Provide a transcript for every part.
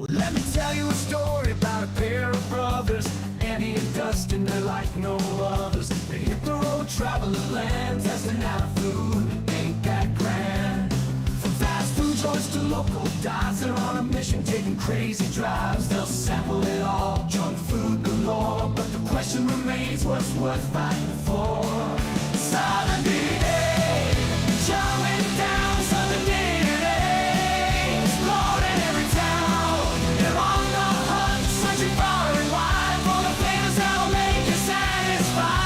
Let me tell you a story about a pair of brothers, Andy and Dustin. They're like no others. They hit the road, travel the land, testing out food. Ain't that grand? From fast food joints to local dives, they're on a mission, taking crazy drives. They'll sample it all, junk food galore. But the question remains, what's worth fighting for? Southern DNA, showing down Southern DNA, exploring every town. They're on the hunt, searching far and wide for the flavors that'll make you satisfied.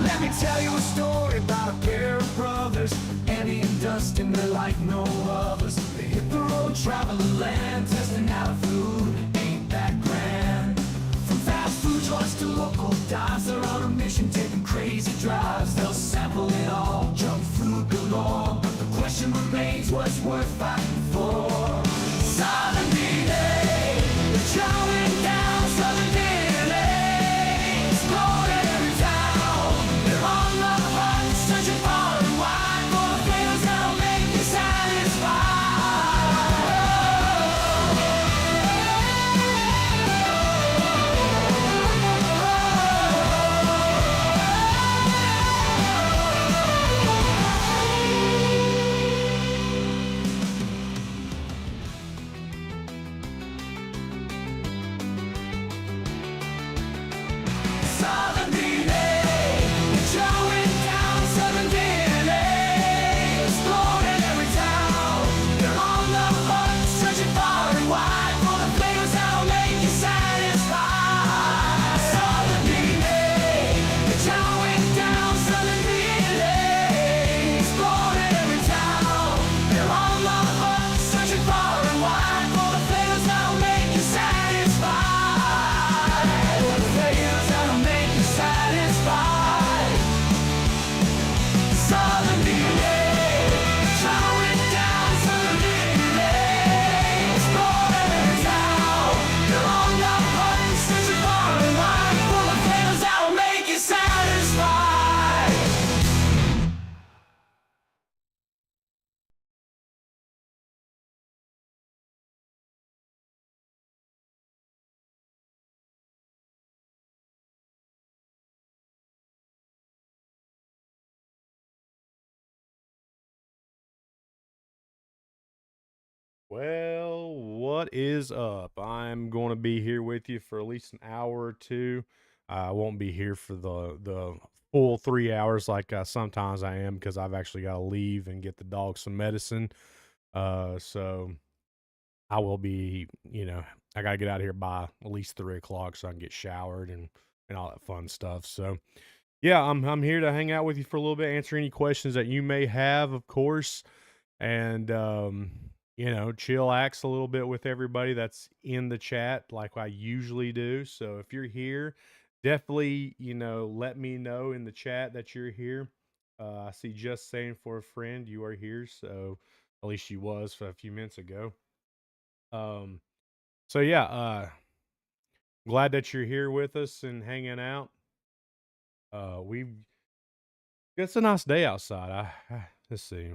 Let me tell you a story about a pair of brothers, Andy and Dustin. They're like no others. They hit the road, travel the land, testing out food. Ain't that grand? From fast food joints to local dives, they're on a mission, taking crazy drives. They'll sample it all, junk food galore. But the question remains, what's worth fighting for? Southern DNA, they're chowing down Southern DNA, exploring every town. They're on the hunt, searching far and wide for the flavors that'll make you satisfied. Southern DNA, showing down Southern DNA, exploring every town. They're on the hunt, searching far and wide for the flavors that'll make you satisfied. Southern DNA, showing down Southern DNA, exploring every town. They're on the hunt, searching far and wide for the flavors that'll make you satisfied. The flavors that'll make you satisfied. Southern DNA, showing down Southern DNA, exploring every town. They're on the hunt, searching far and wide for the flavors that'll make you satisfied. Well, what is up? I'm going to be here with you for at least an hour or two. I won't be here for the full 3 hours like sometimes I am because I've actually got to leave and get the dog some medicine. So I will be, I got to get out of here by at least 3 o'clock so I can get showered and all that fun stuff. So yeah, I'm here to hang out with you for a little bit, answer any questions that you may have, of course, and chillax a little bit with everybody that's in the chat like I usually do. So if you're here, definitely, let me know in the chat that you're here. I see just saying for a friend you are here, so at least she was for a few minutes ago. Um so yeah, glad that you're here with us and hanging out. We've It's a nice day outside. Let's see.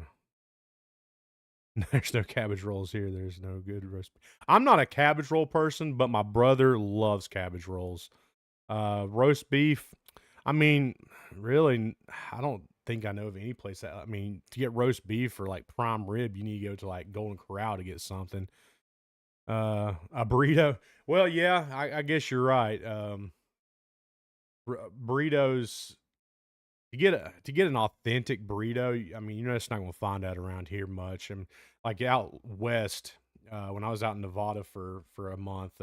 There's no cabbage rolls here. There's no good roast. I'm not a cabbage roll person, but my brother loves cabbage rolls. Roast beef. I mean, really, I don't think I know of any place that. I mean, to get roast beef or like prime rib, you need to go to like Golden Corral to get something. A burrito. Well, yeah, I guess you're right. Burritos to get an authentic burrito, I mean, you're just not gonna find that around here much. And like out west, when I was out in Nevada for a month,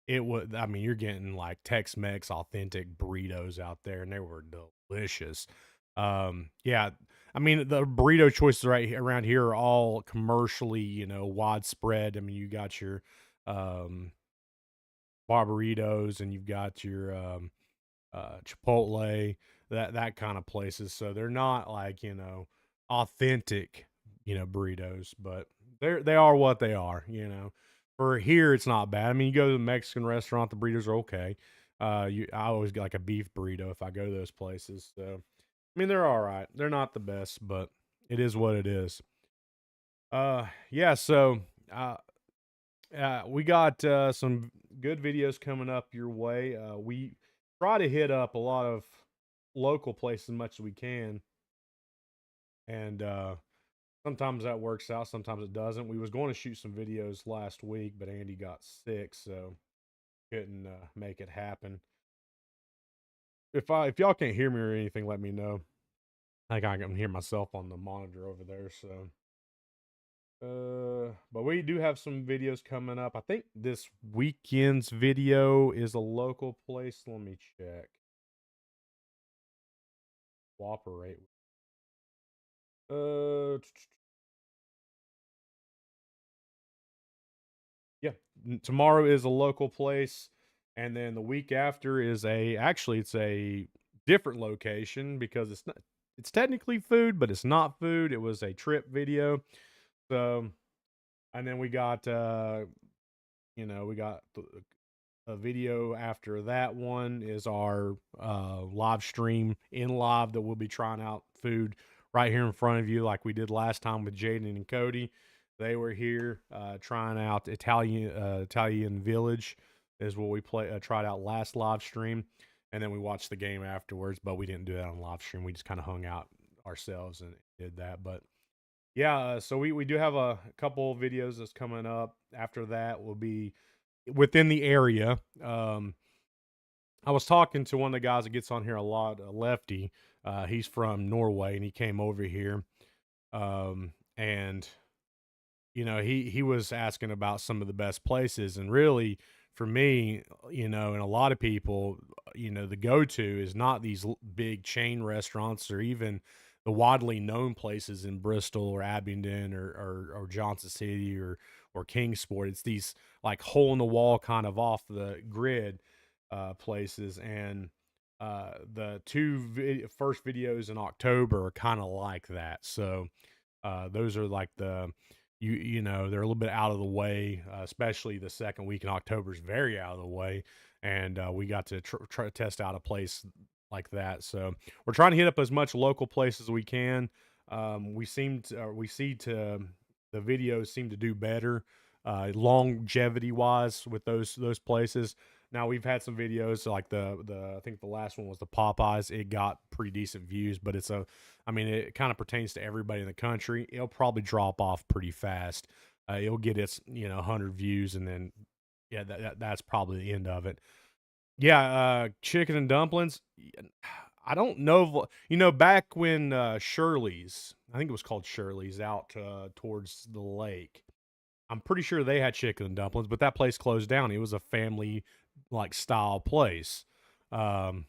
it was. I mean, you're getting like Tex-Mex authentic burritos out there, and they were delicious. Yeah, I mean, the burrito choices around here are all commercially, widespread. I mean, you got your um, Barbaritos, and you've got your Chipotle, that kind of places. So they're not like authentic, burritos, but they are what they are, For here, it's not bad. I mean, you go to the Mexican restaurant, the burritos are okay. I always get like a beef burrito if I go to those places. So, I mean, they're all right. They're not the best, but it is what it is. Yeah. So, uh, we got some good videos coming up your way. We try to hit up a lot of local places as much as we can, and sometimes that works out, sometimes it doesn't. We was going to shoot some videos last week, but Andy got sick, so couldn't make it happen. If y'all can't hear me or anything, let me know. I think I can hear myself on the monitor over there. So, but we do have some videos coming up. I think this weekend's video is a local place. Let me check. Cooperate. Uh, Yeah, tomorrow is a local place, and then the week after is actually it's a different location because it's technically food, but it's not food. It was a trip video. So, and then we got we got a video after that one is our live stream in live that we'll be trying out food right here in front of you like we did last time with Jaden and Cody. They were here trying out Italian Village is what we tried out last live stream, and then we watched the game afterwards. But we didn't do that on live stream. We just kind of hung out ourselves and did that. But yeah, so we do have a couple of videos that's coming up. After that will be within the area. I was talking to one of the guys that gets on here a lot, Lefty. He's from Norway and he came over here. And he was asking about some of the best places, and really for me, and a lot of people, the go-to is not these big chain restaurants or even the widely known places in Bristol or Abingdon or Johnson City or Kingsport. It's these like hole in the wall kind of off the grid places, and the first videos in October are kind of like that. So those are like they're a little bit out of the way, especially the second week in October is very out of the way, and we got to try to test out a place like that. So we're trying to hit up as much local places as we can. We see to the videos seem to do better, longevity wise with those places. Now we've had some videos like the I think the last one was the Popeyes. It got pretty decent views, but I mean, it kind of pertains to everybody in the country. It'll probably drop off pretty fast. It'll get its 100 views, and then yeah, that's probably the end of it. Yeah, chicken and dumplings. I don't know. Back when Shirley's, I think it was called Shirley's, out towards the lake. I'm pretty sure they had chicken and dumplings, but that place closed down. It was a family like style place. Um,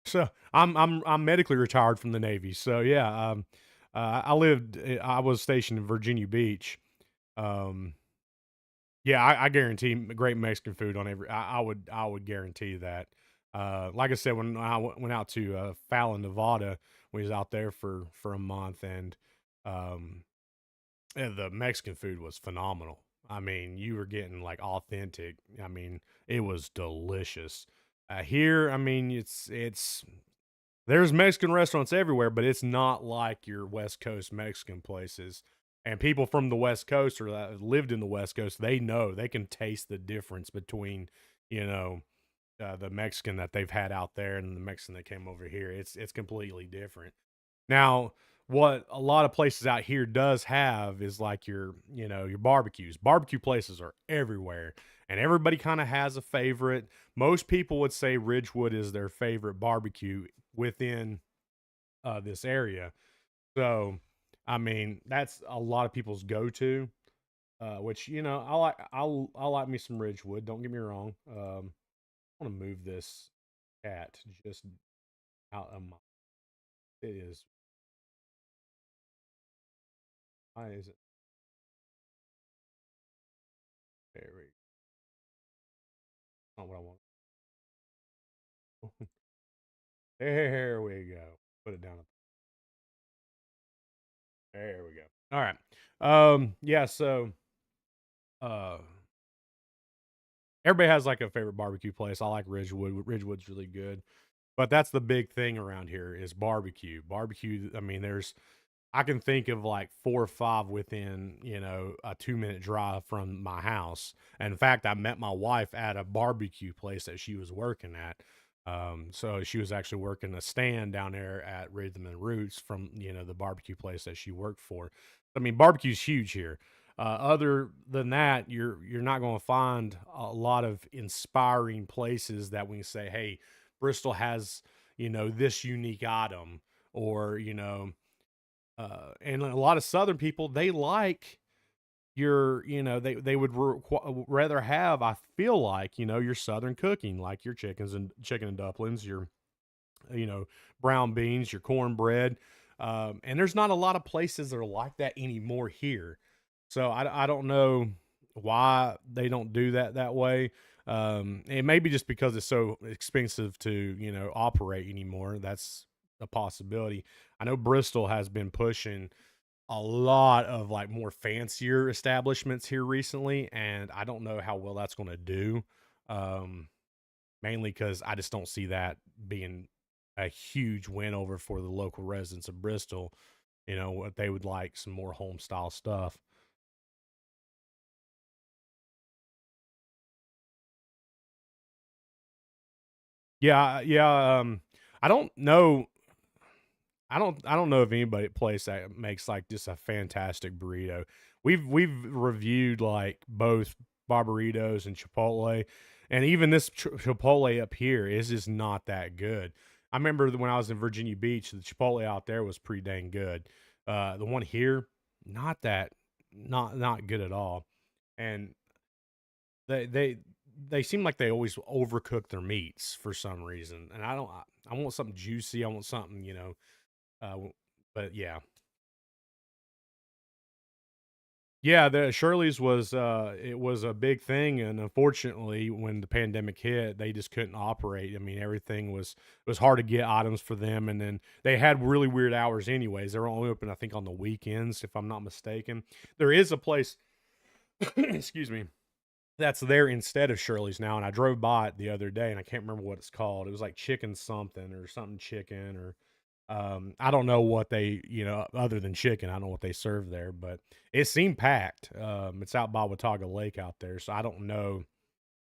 so I'm medically retired from the Navy. So yeah, I was stationed in Virginia Beach. Um, yeah, I guarantee great Mexican food on every. I would guarantee that. Like I said, when I went out to Fallon, Nevada, we was out there for a month, and um, the Mexican food was phenomenal. I mean, you were getting like authentic. I mean, it was delicious. Here, I mean, it's there's Mexican restaurants everywhere, but it's not like your West Coast Mexican places. And people from the West Coast or that lived in the West Coast, they know they can taste the difference between, you know, the Mexican that they've had out there and the Mexican that came over here. It's completely different. Now, what a lot of places out here does have is like your barbecues. Barbecue places are everywhere, and everybody kind of has a favorite. Most people would say Ridgewood is their favorite barbecue within this area. So, I mean, that's a lot of people's go-to. Which I like me some Ridgewood. Don't get me wrong. I want to move this cat just out of my. It is. Why is it? There we Not what I want. There we go. Put it down. There we go. All right. Yeah, so uh everybody has like a favorite barbecue place. I like Ridgewood. Ridgewood's really good. But that's the big thing around here is barbecue. Barbecue, I mean, I can think of like 4 or 5 within, a 2-minute drive from my house. And in fact, I met my wife at a barbecue place that she was working at. So she was actually working a stand down there at Rhythm and Roots from, the barbecue place that she worked for. I mean, barbecue's huge here. Other than that, you're not going to find a lot of inspiring places that we can say, "Hey, Bristol has, this unique item," or and a lot of Southern people, they like they would rather have, I feel like, your Southern cooking, like your chicken and dumplings, your, you know, brown beans, your cornbread. And there's not a lot of places that are like that anymore here. So I don't know why they don't do that way. It may be just because it's so expensive to, operate anymore. That's a possibility. I know Bristol has been pushing a lot of like more fancier establishments here recently, and I don't know how well that's going to do. Um, Mainly because I just don't see that being a huge win over for the local residents of Bristol. What they would like some more home style stuff. Yeah, yeah. I don't know. I don't know of anybody place that makes like just a fantastic burrito. We've reviewed like both Barbaritos and Chipotle, and even this Chipotle up here is just not that good. I remember when I was in Virginia Beach, the Chipotle out there was pretty dang good. The one here, not that, not good at all. And they they they seem like they always overcook their meats for some reason, and I don't. I want something juicy. I want something, but yeah. Yeah, the Shirley's was, it was a big thing, and unfortunately, when the pandemic hit, they just couldn't operate. I mean, everything was it was hard to get items for them, and then they had really weird hours anyways. They were only open, I think, on the weekends, if I'm not mistaken. There is a place, excuse me, that's there instead of Shirley's now, and I drove by it the other day, and I can't remember what it's called. It was like chicken something or something chicken or I don't know what they, other than chicken, I don't know what they serve there, but it seemed packed. It's out by Watauga Lake out there, so I don't know,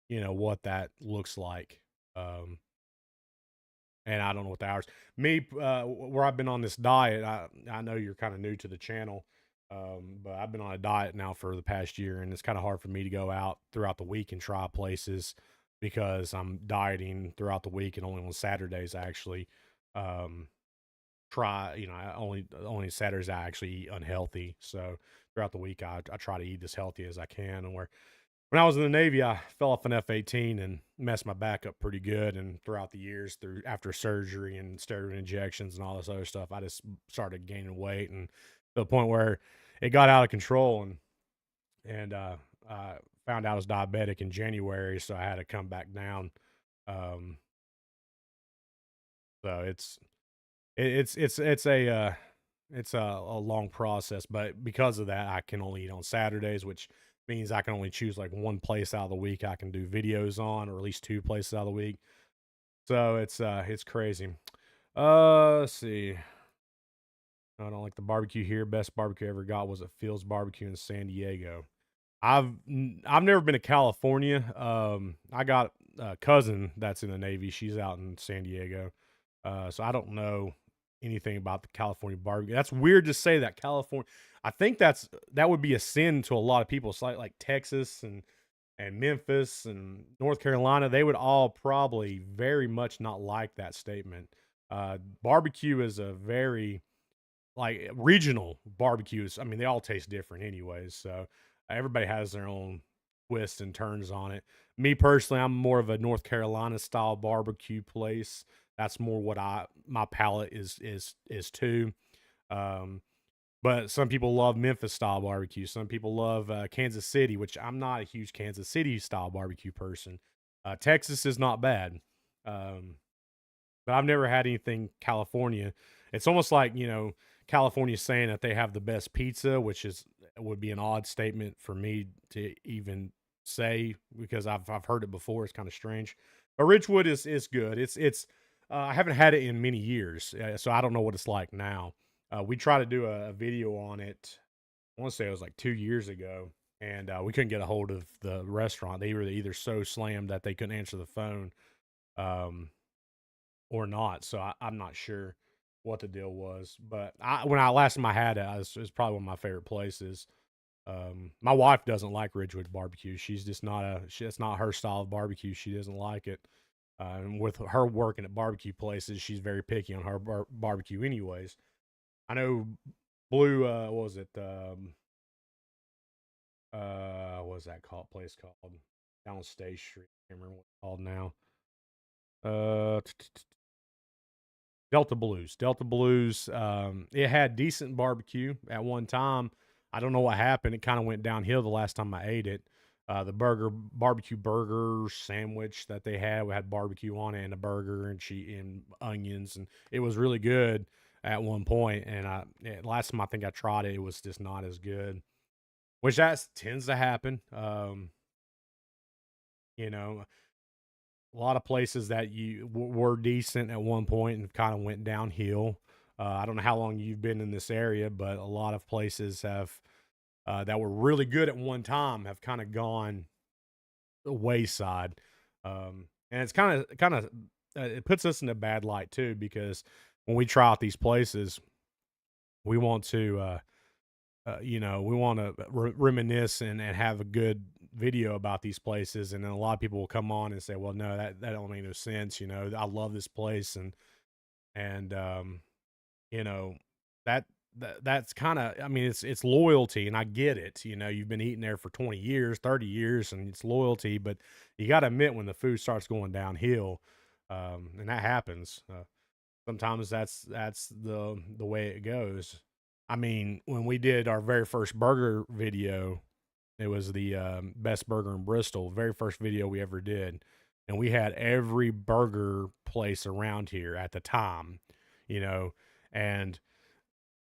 what that looks like. Um, and I don't know what the hours. Me, where I've been on this diet, I know you're kind of new to the channel, but I've been on a diet now for the past year, and it's kind of hard for me to go out throughout the week and try places because I'm dieting throughout the week and only on Saturdays actually. Um, Try, only Saturdays I actually eat unhealthy. So throughout the week, I try to eat as healthy as I can. And when I was in the Navy, I fell off an F-18 and messed my back up pretty good. And throughout the years, through after surgery and steroid injections and all this other stuff, I just started gaining weight and to the point where it got out of control. And I found out I was diabetic in January, so I had to come back down. Um, so it's a long process, but because of that, I can only eat on Saturdays, which means I can only choose like one place out of the week I can do videos on, or at least two places out of the week. So it's crazy. Let's see. I don't like the barbecue here. Best barbecue I ever got was at Phil's Barbecue in San Diego. I've never been to California. I got a cousin that's in the Navy. She's out in San Diego. So I don't know anything about the California barbecue. That's weird to say that California. I think that would be a sin to a lot of people. It's like Texas and Memphis and North Carolina. They would all probably very much not like that statement. Barbecue is a very like regional barbecues. I mean, they all taste different, anyways. So everybody has their own twists and turns on it. Me personally, I'm more of a North Carolina style barbecue place. That's more what my palate is too. Um, but some people love Memphis style barbecue. Some people love Kansas City, which I'm not a huge Kansas City style barbecue person. Texas is not bad. Um, but I've never had anything California. It's almost like, California saying that they have the best pizza, which is would be an odd statement for me to even say because I've heard it before. It's kind of strange. But Ridgewood is good. It's I haven't had it in many years, so I don't know what it's like now. We tried to do a video on it. I want to say it was like 2 years ago, and we couldn't get a hold of the restaurant. They were either so slammed that they couldn't answer the phone, um, or not. So I'm not sure what the deal was. But when I last time I had it, it's probably one of my favorite places. My wife doesn't like Ridgewood barbecue. She's just not it's not her style of barbecue. She doesn't like it. And with her working at barbecue places, she's very picky on her barbecue, anyways. I know Blue. What was it? What was that place called? Down on State Street. I can't remember what it's called now. Uh, Delta Blues. Delta Blues. It had decent barbecue at one time. I don't know what happened. It kind of went downhill the last time I ate it. The barbecue burger sandwich that they had, we had barbecue on it and a burger and onions, and it was really good at one point. And last time I think I tried it, it was just not as good, which that tends to happen. You know, a lot of places that were decent at one point and kind of went downhill. I don't know how long you've been in this area, but a lot of places have that were really good at one time have kind of gone the wayside, and it's kind of it puts us in a bad light too because when we try out these places, we want to we want to reminisce and have a good video about these places, and then a lot of people will come on and say, "Well, no, that don't make no sense." I love this place, and you know that that's kind of, I mean, it's loyalty, and I get it. You've been eating there for 20 years, 30 years, and it's loyalty, but you got to admit when the food starts going downhill, and that happens. Sometimes that's the way it goes. I mean, when we did our very first burger video, it was the best burger in Bristol, very first video we ever did, and we had every burger place around here at the time, you know, and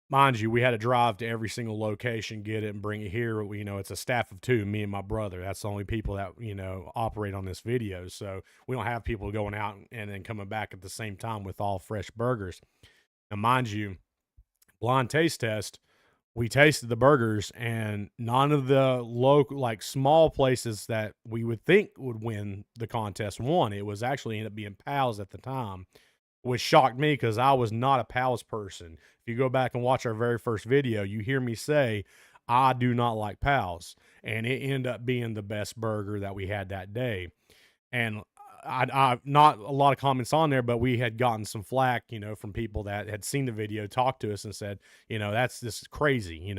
mind you, we had to drive to every single location, get it, and bring it here. It's a staff of two, me and my brother. That's the only people that operate on this video. So we don't have people going out and then coming back at the same time with all fresh burgers. Now, mind you, blind taste test, we tasted the burgers, and none of the local, like small places that we would think would win the contest won. It was actually ended up being Pals at the time, which shocked me because I was not a Pals person. If you go back and watch our very first video, you hear me say, I do not like Pals. And it ended up being the best burger that we had that day. And I not a lot of comments on there, but we had gotten some flack, from people that had seen the video, talked to us and said, this is crazy,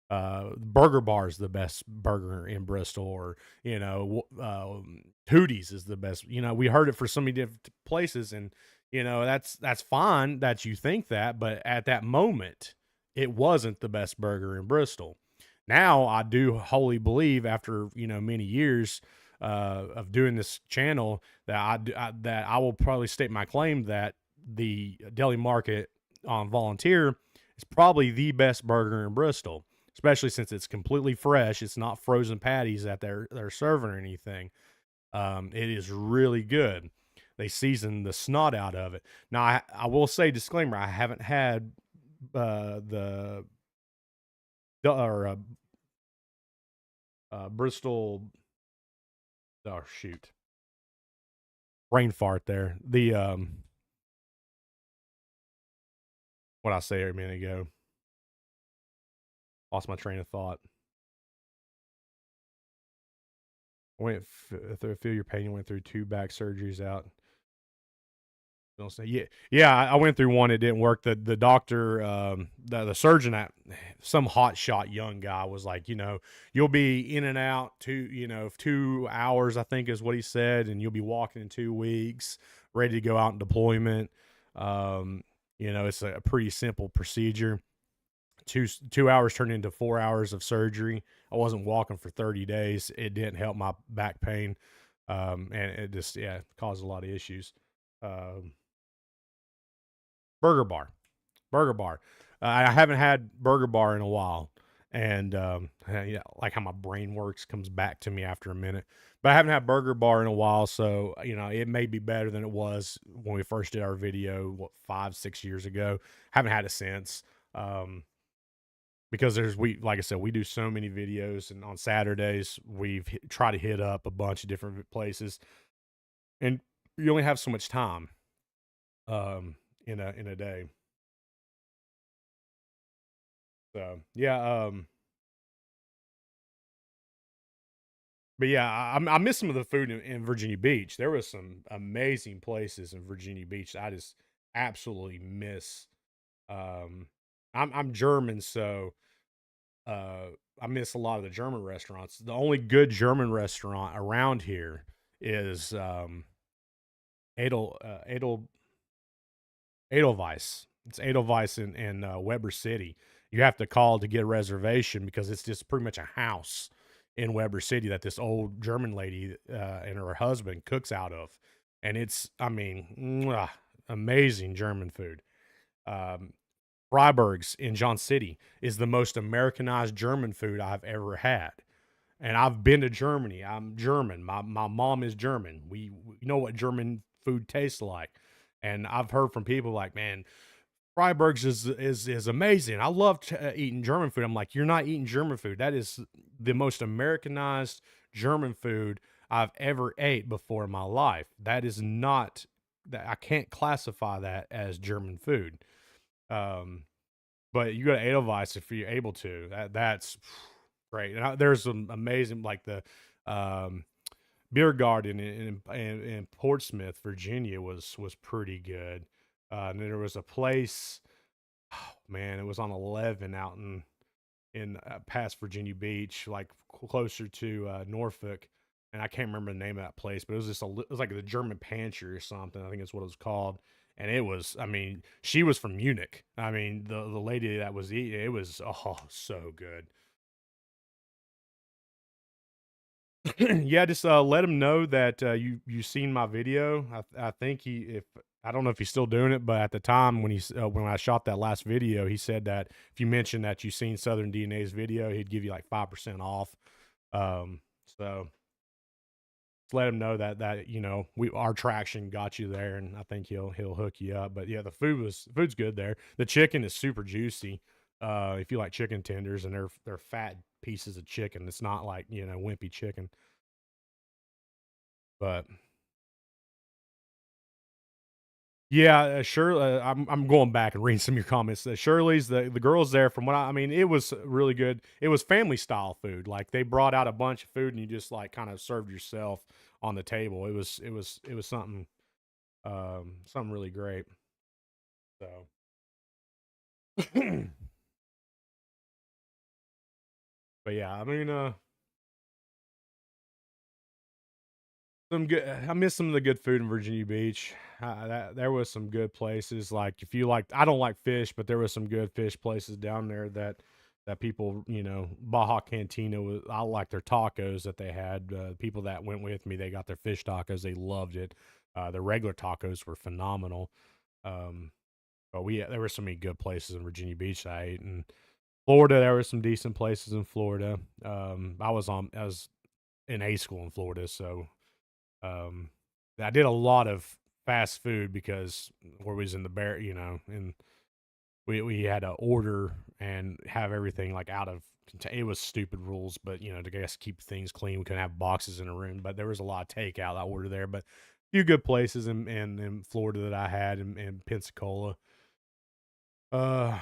Burger Bar is the best burger in Bristol, or Hootie's is the best. We heard it for so many different places, and that's fine that you think that, but at that moment, it wasn't the best burger in Bristol. Now I do wholly believe, after many years of doing this channel, that that I will probably state my claim that the Deli Market on Volunteer is probably the best burger in Bristol, especially since it's completely fresh. It's not frozen patties that they're serving or anything. It is really good. They season the snot out of it. Now, I will say, disclaimer: I haven't had the or Bristol. Oh shoot, brain fart there. The what I say a minute ago. Lost my train of thought. Went through feel your pain. You went through 2 back surgeries out. Don't say, yeah. I went through one. It didn't work. The doctor, the surgeon, at some hot shot young guy, was like, you'll be in and out 2 hours, I think is what he said, and you'll be walking in 2 weeks, ready to go out in deployment. It's a pretty simple procedure. 2 hours turned into 4 hours of surgery. I wasn't walking for 30 days. It didn't help my back pain, and it just caused a lot of issues. Burger Bar. Burger Bar. I haven't had Burger Bar in a while, and yeah, like how my brain works comes back to me after a minute. But I haven't had Burger Bar in a while, so it may be better than it was when we first did our video, what 5, 6 years ago. Haven't had it since, um, because like I said, we do so many videos, and on Saturdays try to hit up a bunch of different places, and you only have so much time in a day. So yeah, but yeah, I miss some of the food in Virginia Beach. There was some amazing places in Virginia Beach that I just absolutely miss. Um, I'm German, so uh, I miss a lot of the German restaurants. The only good German restaurant around here is Edel Edelweiss. It's Edelweiss in Weber City. You have to call to get a reservation because it's just pretty much a house in Weber City that this old German lady and her husband cooks out of, and it's, I mean, mwah, amazing German food. Um, Freiburg's in John City is the most Americanized German food I've ever had. And I've been to Germany. I'm German. My mom is German. We know what German food tastes like. And I've heard from people like, man, Freiburg's is amazing. I love eating German food. I'm like, you're not eating German food. That is the most Americanized German food I've ever ate before in my life. That is not that I can't classify that as German food. Um, but you go to Edelweiss if you're able to. That's great. And there's some amazing like the um, beer garden in Portsmouth, Virginia was pretty good. And then there was a place, oh man, it was on 11 out in past Virginia Beach, like closer to Norfolk, and I can't remember the name of that place, but it was just it was like the German Pantry or something. I think it's what it was called, and it was. I mean, she was from Munich. I mean, the lady that was eating it was so good. Yeah, just let him know that you seen my video. I think he if I don't know if he's still doing it, but at the time when I shot that last video, he said that if you mentioned that you seen Southern DNA's video, he'd give you like 5% off. So just let him know that we our traction got you there, and I think he'll hook you up. But yeah, food's good there. The chicken is super juicy. If you like chicken tenders, and they're fat pieces of chicken. It's not like wimpy chicken. But yeah, sure. I'm going back and reading some of your comments. Shirley's the girls there. From what I mean, it was really good. It was family style food. Like they brought out a bunch of food and you just like kind of served yourself on the table. It was something something really great. So, but yeah, I mean, some good. I miss some of the good food in Virginia Beach. There was some good places. Like if you like, I don't like fish, but there was some good fish places down there that people, Baja Cantina was. I like their tacos that they had. People that went with me, they got their fish tacos. They loved it. The regular tacos were phenomenal. Um, but there were so many good places in Virginia Beach I ate, and Florida. There were some decent places in Florida. I was in A school in Florida, so um, I did a lot of fast food because where we was in the bear, and we had to order and have everything like out of. It was stupid rules, but to guess keep things clean, we couldn't have boxes in a room. But there was a lot of takeout I ordered there. But a few good places in Florida that I had in Pensacola. Uh,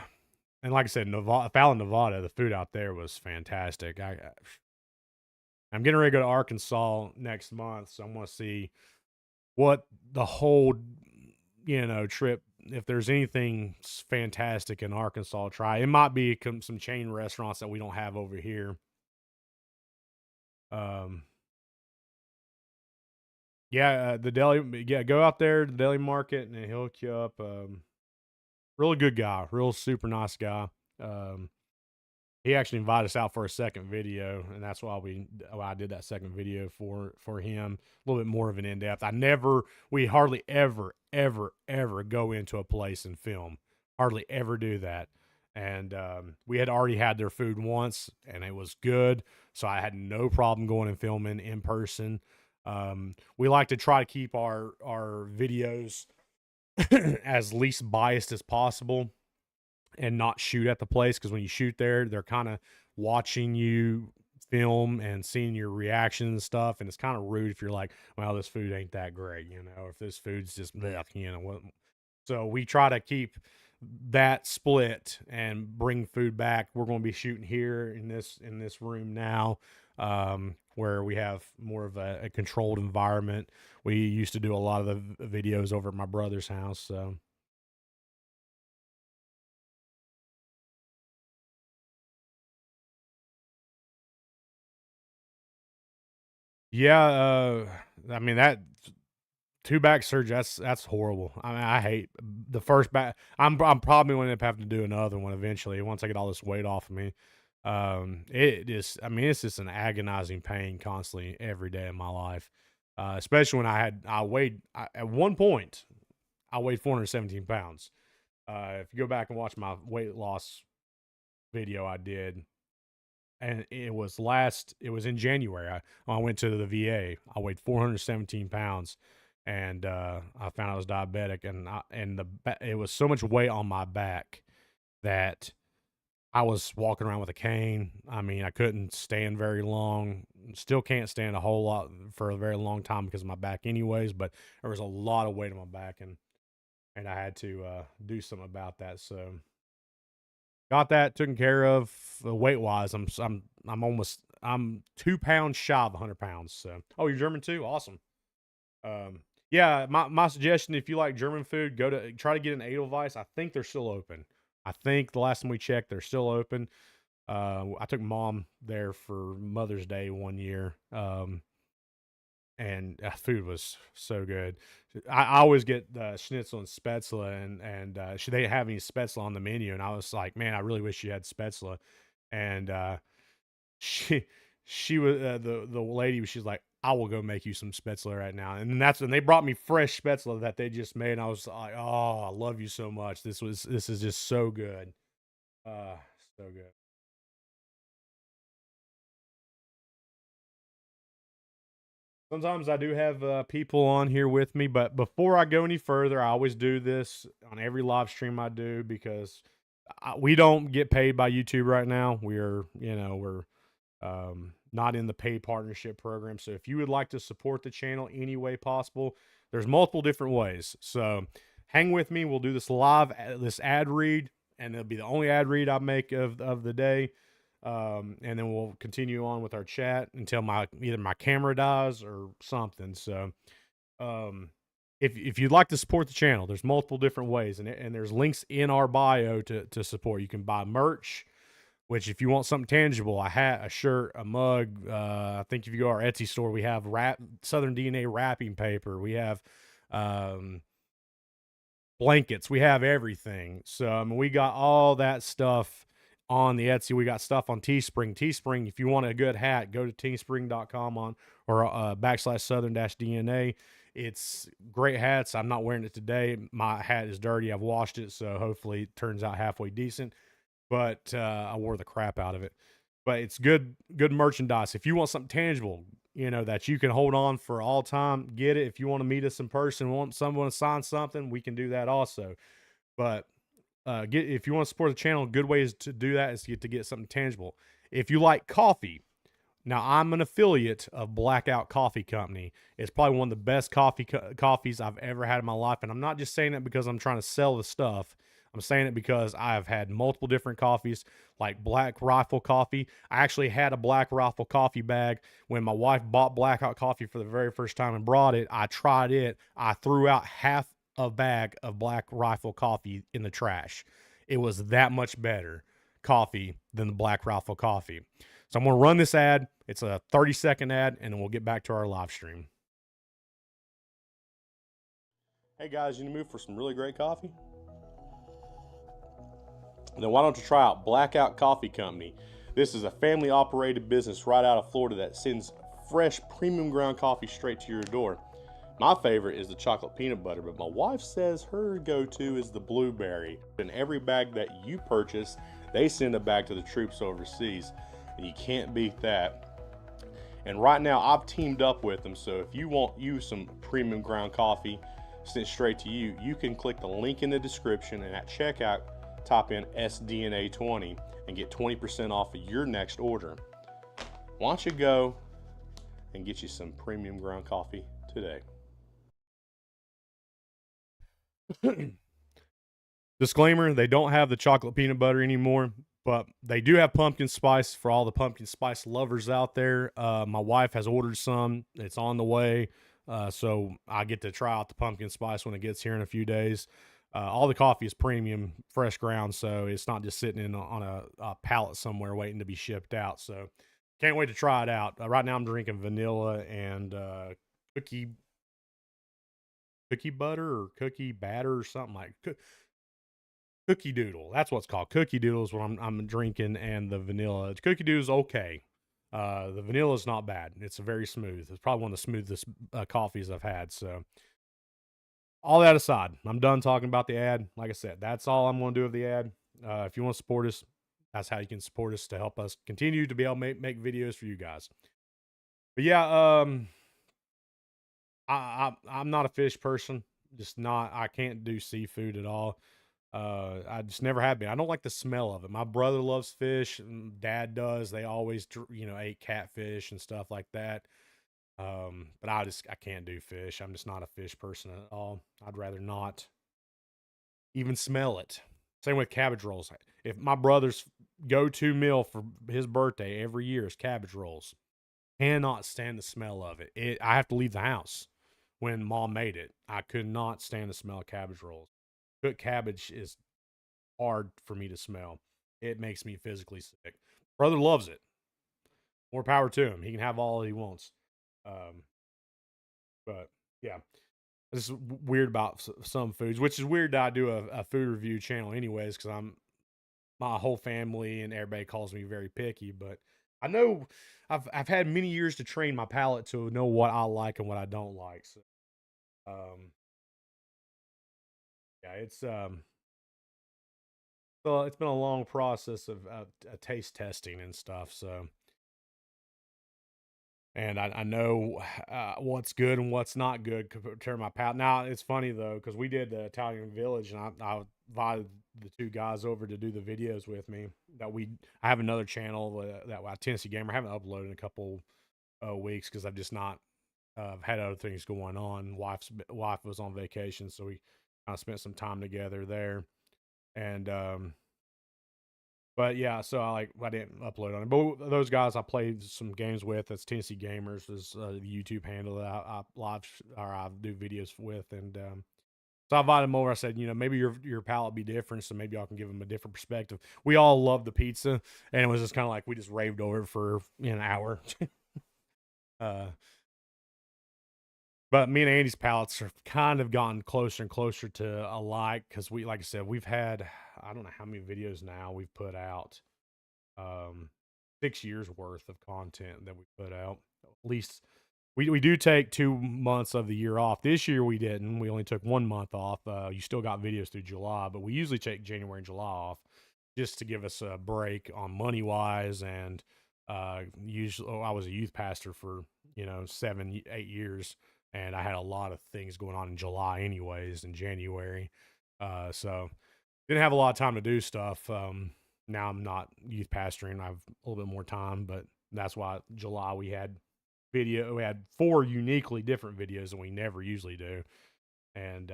and like I said, Nevada, Fallon, Nevada, the food out there was fantastic. I'm getting ready to go to Arkansas next month, so I'm going to see what the whole trip, if there's anything fantastic in Arkansas, try. It might be some chain restaurants that we don't have over here. Um, yeah, the deli, yeah, go out there to the deli market and he'll hook you up. Really good guy, real super nice guy. Um, He actually invited us out for a second video, and that's why I did that second video for him. A little bit more of an in depth. We hardly ever go into a place and film. Hardly ever do that. And we had already had their food once, and it was good, so I had no problem going and filming in person. We like to try to keep our videos as least biased as possible and not shoot at the place, because when you shoot there, they're kind of watching you film and seeing your reaction and stuff, and it's kind of rude if you're like, well, this food ain't that great, or if this food's just bleh, what. So we try to keep that split and bring food back. We're going to be shooting here in this room now, where we have more of a controlled environment. We used to do a lot of the videos over at my brother's house, so. Yeah, I mean that two back surgery. That's horrible. I mean, I hate the first back. I'm probably going to end up having to do another one eventually once I get all this weight off of me. It is. I mean, it's just an agonizing pain constantly every day of my life. Especially when at one point I weighed 417 pounds. If you go back and watch my weight loss video I did, and it was in January. I went to the VA. I weighed 417 pounds, and I found I was diabetic, and it was so much weight on my back that I was walking around with a cane. I mean, I couldn't stand very long. Still can't stand a whole lot for a very long time because of my back, anyways. But there was a lot of weight on my back, and I had to do something about that. So got that taken care of. Weight wise, I'm 2 pounds shy of 100 pounds. So, oh, you're German too? Awesome. Yeah, my suggestion, if you like German food, try to get an Edelweiss. I think they're still open. I think the last time we checked, they're still open. I took mom there for Mother's Day one year. And food was so good. I always get the schnitzel and spätzle, and she they didn't have any spätzle on the menu, and I was like, man, I really wish you had spätzle. And she she was the lady. She's like, I will go make you some spätzle right now. And that's when they brought me fresh spätzle that they just made. And I was like, oh, I love you so much. This is just so good. Uh, so good. Sometimes I do have people on here with me, but before I go any further, I always do this on every live stream I do because we don't get paid by YouTube right now. We're not in the paid partnership program. So if you would like to support the channel any way possible, there's multiple different ways. So hang with me. We'll do this live, this ad read, and it'll be the only ad read I make of the day. And then we'll continue on with our chat until either my camera dies or something. So, um, if you'd like to support the channel, there's multiple different ways, and there's links in our bio to support. You can buy merch, which if you want something tangible, a hat, a shirt, a mug. I think if you go to our Etsy store, we have Southern DNA wrapping paper. We have blankets. We have everything. So I mean, we got all that stuff on the Etsy. We got stuff on Teespring. Teespring, if you want a good hat, go to teespring.com or / Southern DNA. It's great hats. I'm not wearing it today. My hat is dirty. I've washed it, so hopefully it turns out halfway decent. But I wore the crap out of it. But it's good merchandise. If you want something tangible, that you can hold on for all time, get it. If you want to meet us in person, want someone to sign something, we can do that also. But if you want to support the channel, good ways to do that is to get something tangible. If you like coffee, now I'm an affiliate of Blackout Coffee Company. It's probably one of the best coffees I've ever had in my life, and I'm not just saying it because I'm trying to sell the stuff. I'm saying it because I've had multiple different coffees, like Black Rifle coffee. I actually had a Black Rifle coffee bag when my wife bought Blackout coffee for the very first time and brought it. I tried it. I threw out half a bag of Black Rifle coffee in the trash. It was that much better coffee than the Black Rifle coffee. So I'm going to run this ad. It's a 30-second ad, and then we'll get back to our live stream. Hey guys, you in the mood for some really great coffee? then why don't you try out Blackout Coffee Company? This is a family operated business right out of Florida that sends fresh premium ground coffee straight to your door. My favorite is the chocolate peanut butter, but my wife says her go-to is the blueberry. In every bag that you purchase, they send a bag to the troops overseas, and you can't beat that. And right now, I've teamed up with them, so if you want some premium ground coffee sent straight to you, you can click the link in the description, and at checkout, type in SDNA20 and get 20% off of your next order. Why don't you go and get you some premium ground coffee today? Disclaimer, they don't have the chocolate peanut butter anymore, but they do have pumpkin spice for all the pumpkin spice lovers out there. My wife has ordered some. It's on the way. So I get to try out the pumpkin spice when it gets here in a few days. All the coffee is premium, fresh ground, so it's not just sitting on a pallet somewhere waiting to be shipped out. So can't wait to try it out. Right now I'm drinking vanilla and cookie butter or cookie batter or something like Cookie Doodle. That's what's called. Cookie Doodle is what I'm drinking, and the vanilla. Cookie Doodle is okay. The vanilla is not bad. It's very smooth. It's probably one of the smoothest coffees I've had. So, all that aside, I'm done talking about the ad. Like I said, that's all I'm going to do with the ad. If you want to support us, that's how you can support us to help us continue to be able to make videos for you guys. But yeah, I'm not a fish person. Just not. I can't do seafood at all. I just never have been. I don't like the smell of it. My brother loves fish, and dad does. They always, ate catfish and stuff like that. But I can't do fish. I'm just not a fish person at all. I'd rather not even smell it. Same with cabbage rolls. If my brother's go-to meal for his birthday every year is cabbage rolls, cannot stand the smell of it. I have to leave the house when mom made it. I could not stand the smell of cabbage rolls. Cooked cabbage is hard for me to smell. It makes me physically sick. Brother loves it. More power to him. He can have all he wants. Um, but yeah, this is weird about some foods, which is weird that I do a food review channel, anyways, because my whole family and everybody calls me very picky. But I know I've had many years to train my palate to know what I like and what I don't like. So, um, yeah, it's been a long process of taste testing and stuff. So, and I know what's good and what's not good compared to my palate. Now it's funny though because we did the Italian Village, and I invited the two guys over to do the videos with me. I have another channel that Tennessee Gamer. I haven't uploaded in a couple weeks because I've just not had other things going on. Wife was on vacation, so we kind of spent some time together there, and but yeah, so I didn't upload on it. But those guys I played some games with. That's Tennessee Gamers is the YouTube handle that I do videos with, and so I invited them over. I said, maybe your palate be different, so maybe I can give them a different perspective. We all love the pizza, and it was just kind of like we just raved over it for an hour. uh, but me and Andy's palates have kind of gotten closer and closer to alike because like I said, we've had I don't know how many videos now we've put out. 6 years worth of content that we put out. At least we do take 2 months of the year off. This year we didn't. We only took 1 month off. You still got videos through July, but we usually take January and July off just to give us a break on money wise. And usually, I was a youth pastor for 7, 8 years, and I had a lot of things going on in July, anyways, in January. So didn't have a lot of time to do stuff. Now I'm not youth pastoring. I have a little bit more time, but that's why July we had 4 uniquely different videos than we never usually do. And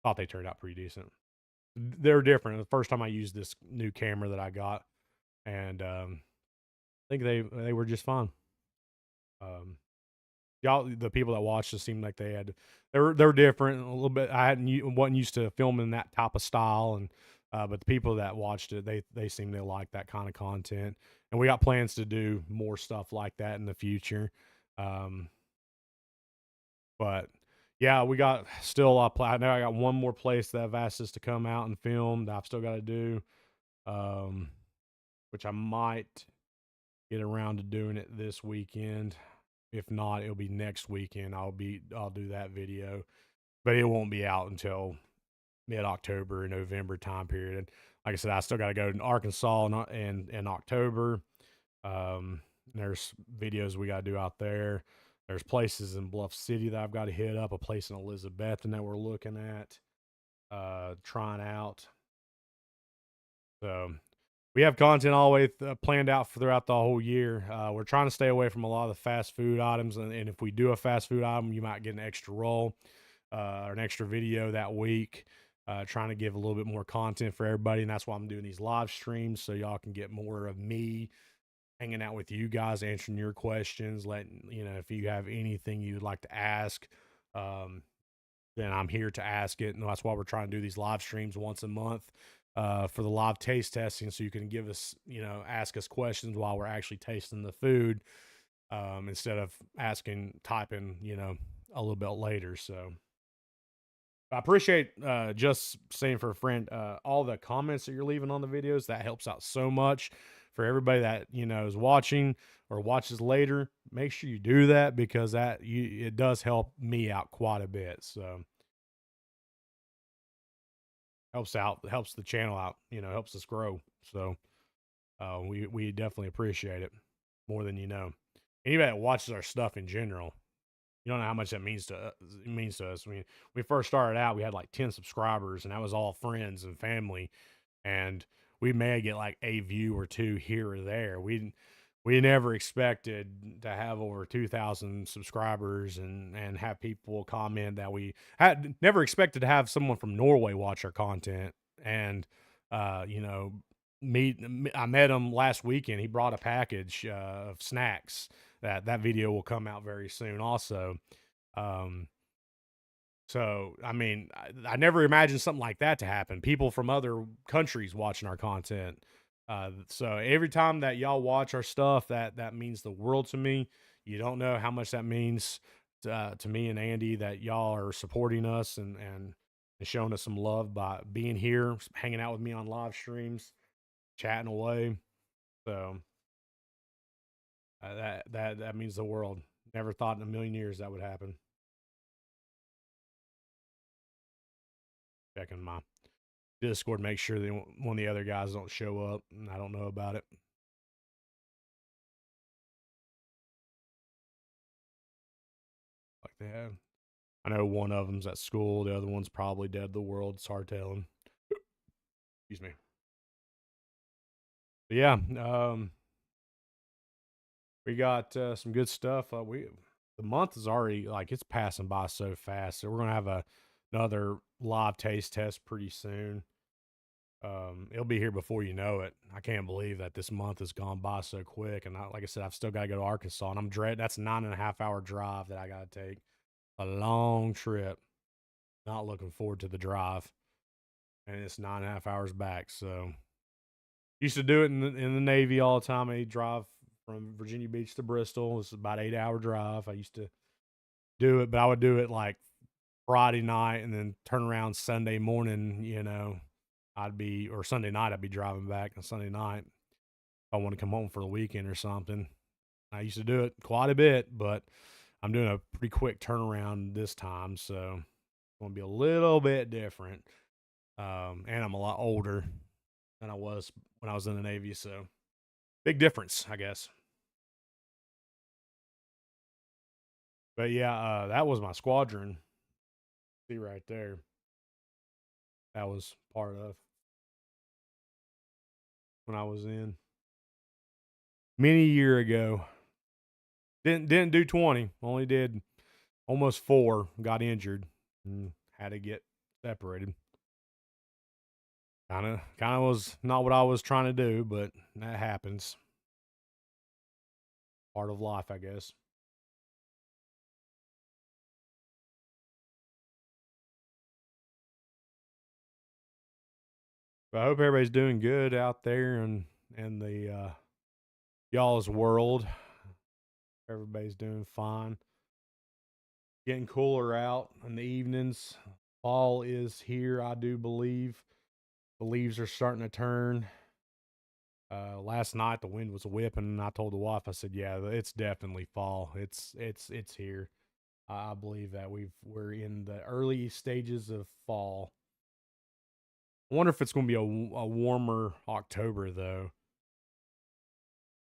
thought they turned out pretty decent. They're different. The first time I used this new camera that I got, and I think they were just fine. Y'all, the people that watched it seemed like they were different a little bit. Wasn't used to filming that type of style, and but the people that watched it, they seem to like that kind of content, and we got plans to do more stuff like that in the future. But Yeah, we got still a lot of I know I got one more place that have asked us to come out and film that I've still got to do, um, which I might get around to doing it this weekend. If not, it'll be next weekend. I'll do that video, but it won't be out until mid October, November time period. And like I said, I still got to go to Arkansas in October. There's videos we got to do out there. There's places in Bluff City that I've got to hit up. A place in Elizabethton that we're looking at, trying out. So we have content all the way planned out throughout the whole year. We're trying to stay away from a lot of the fast food items, and if we do a fast food item, you might get an extra roll or an extra video that week. Trying to give a little bit more content for everybody, and that's why I'm doing these live streams so y'all can get more of me hanging out with you guys, answering your questions, letting you know if you have anything you'd like to ask. Um, then I'm here to ask it. And that's why we're trying to do these live streams once a month for the live taste testing. So you can give us, ask us questions while we're actually tasting the food instead of typing, a little bit later. So I appreciate just saying for a friend, all the comments that you're leaving on the videos. That helps out so much for everybody that, is watching or watches later. Make sure you do that because it does help me out quite a bit. So helps the channel out, helps us grow. So we definitely appreciate it more than you know. Anybody that watches our stuff in general, you don't know how much that means to us. I mean, we first started out, we had like 10 subscribers, and that was all friends and family, and we may get like a view or two here or there. We never expected to have over 2,000 subscribers and have people comment that we had never expected to have someone from Norway watch our content. And, you know, I met him last weekend. He brought a package of snacks that video will come out very soon also. Um, so, I mean, I never imagined something like that to happen. People from other countries watching our content. So every time that y'all watch our stuff, that means the world to me. You don't know how much that means to me and Andy that y'all are supporting us and showing us some love by being here, hanging out with me on live streams, chatting away. So that means the world. Never thought in a million years that would happen. Checking my Discord, make sure that one of the other guys don't show up and I don't know about it. Like they have. I know one of them's at school. The other one's probably dead to the world. It's hard telling. Excuse me. But yeah, we got some good stuff. The month is already like it's passing by so fast. So we're gonna have another live taste test pretty soon. It'll be here before you know it. I can't believe that this month has gone by so quick. And like I said, I've still got to go to Arkansas, and that's a 9.5 hour drive that I got to take. A long trip. Not looking forward to the drive, and it's 9.5 hours back. So used to do it in the Navy all the time. I drive from Virginia Beach to Bristol. It's about 8 hour drive. I used to do it, but I would do it like Friday night and then turn around Sunday morning. Or Sunday night I'd be driving back on Sunday night. I want to come home for the weekend or something. I used to do it quite a bit, but I'm doing a pretty quick turnaround this time, so it's going to be a little bit different. And I'm a lot older than I was when I was in the Navy, so big difference, I guess. But yeah, that was my squadron. See right there, that was part of when I was in many year ago. Didn't do 20, only did almost 4. Got injured and had to get separated. Kind of was not what I was trying to do, but that happens. Part of life, I guess. But I hope everybody's doing good out there and the y'all's world. Everybody's doing fine. Getting cooler out in the evenings. Fall is here, I do believe. The leaves are starting to turn. Last night the wind was whipping, and I told the wife, I said, "Yeah, it's definitely fall. It's here." I believe that we're in the early stages of fall. I wonder if it's going to be a warmer October though.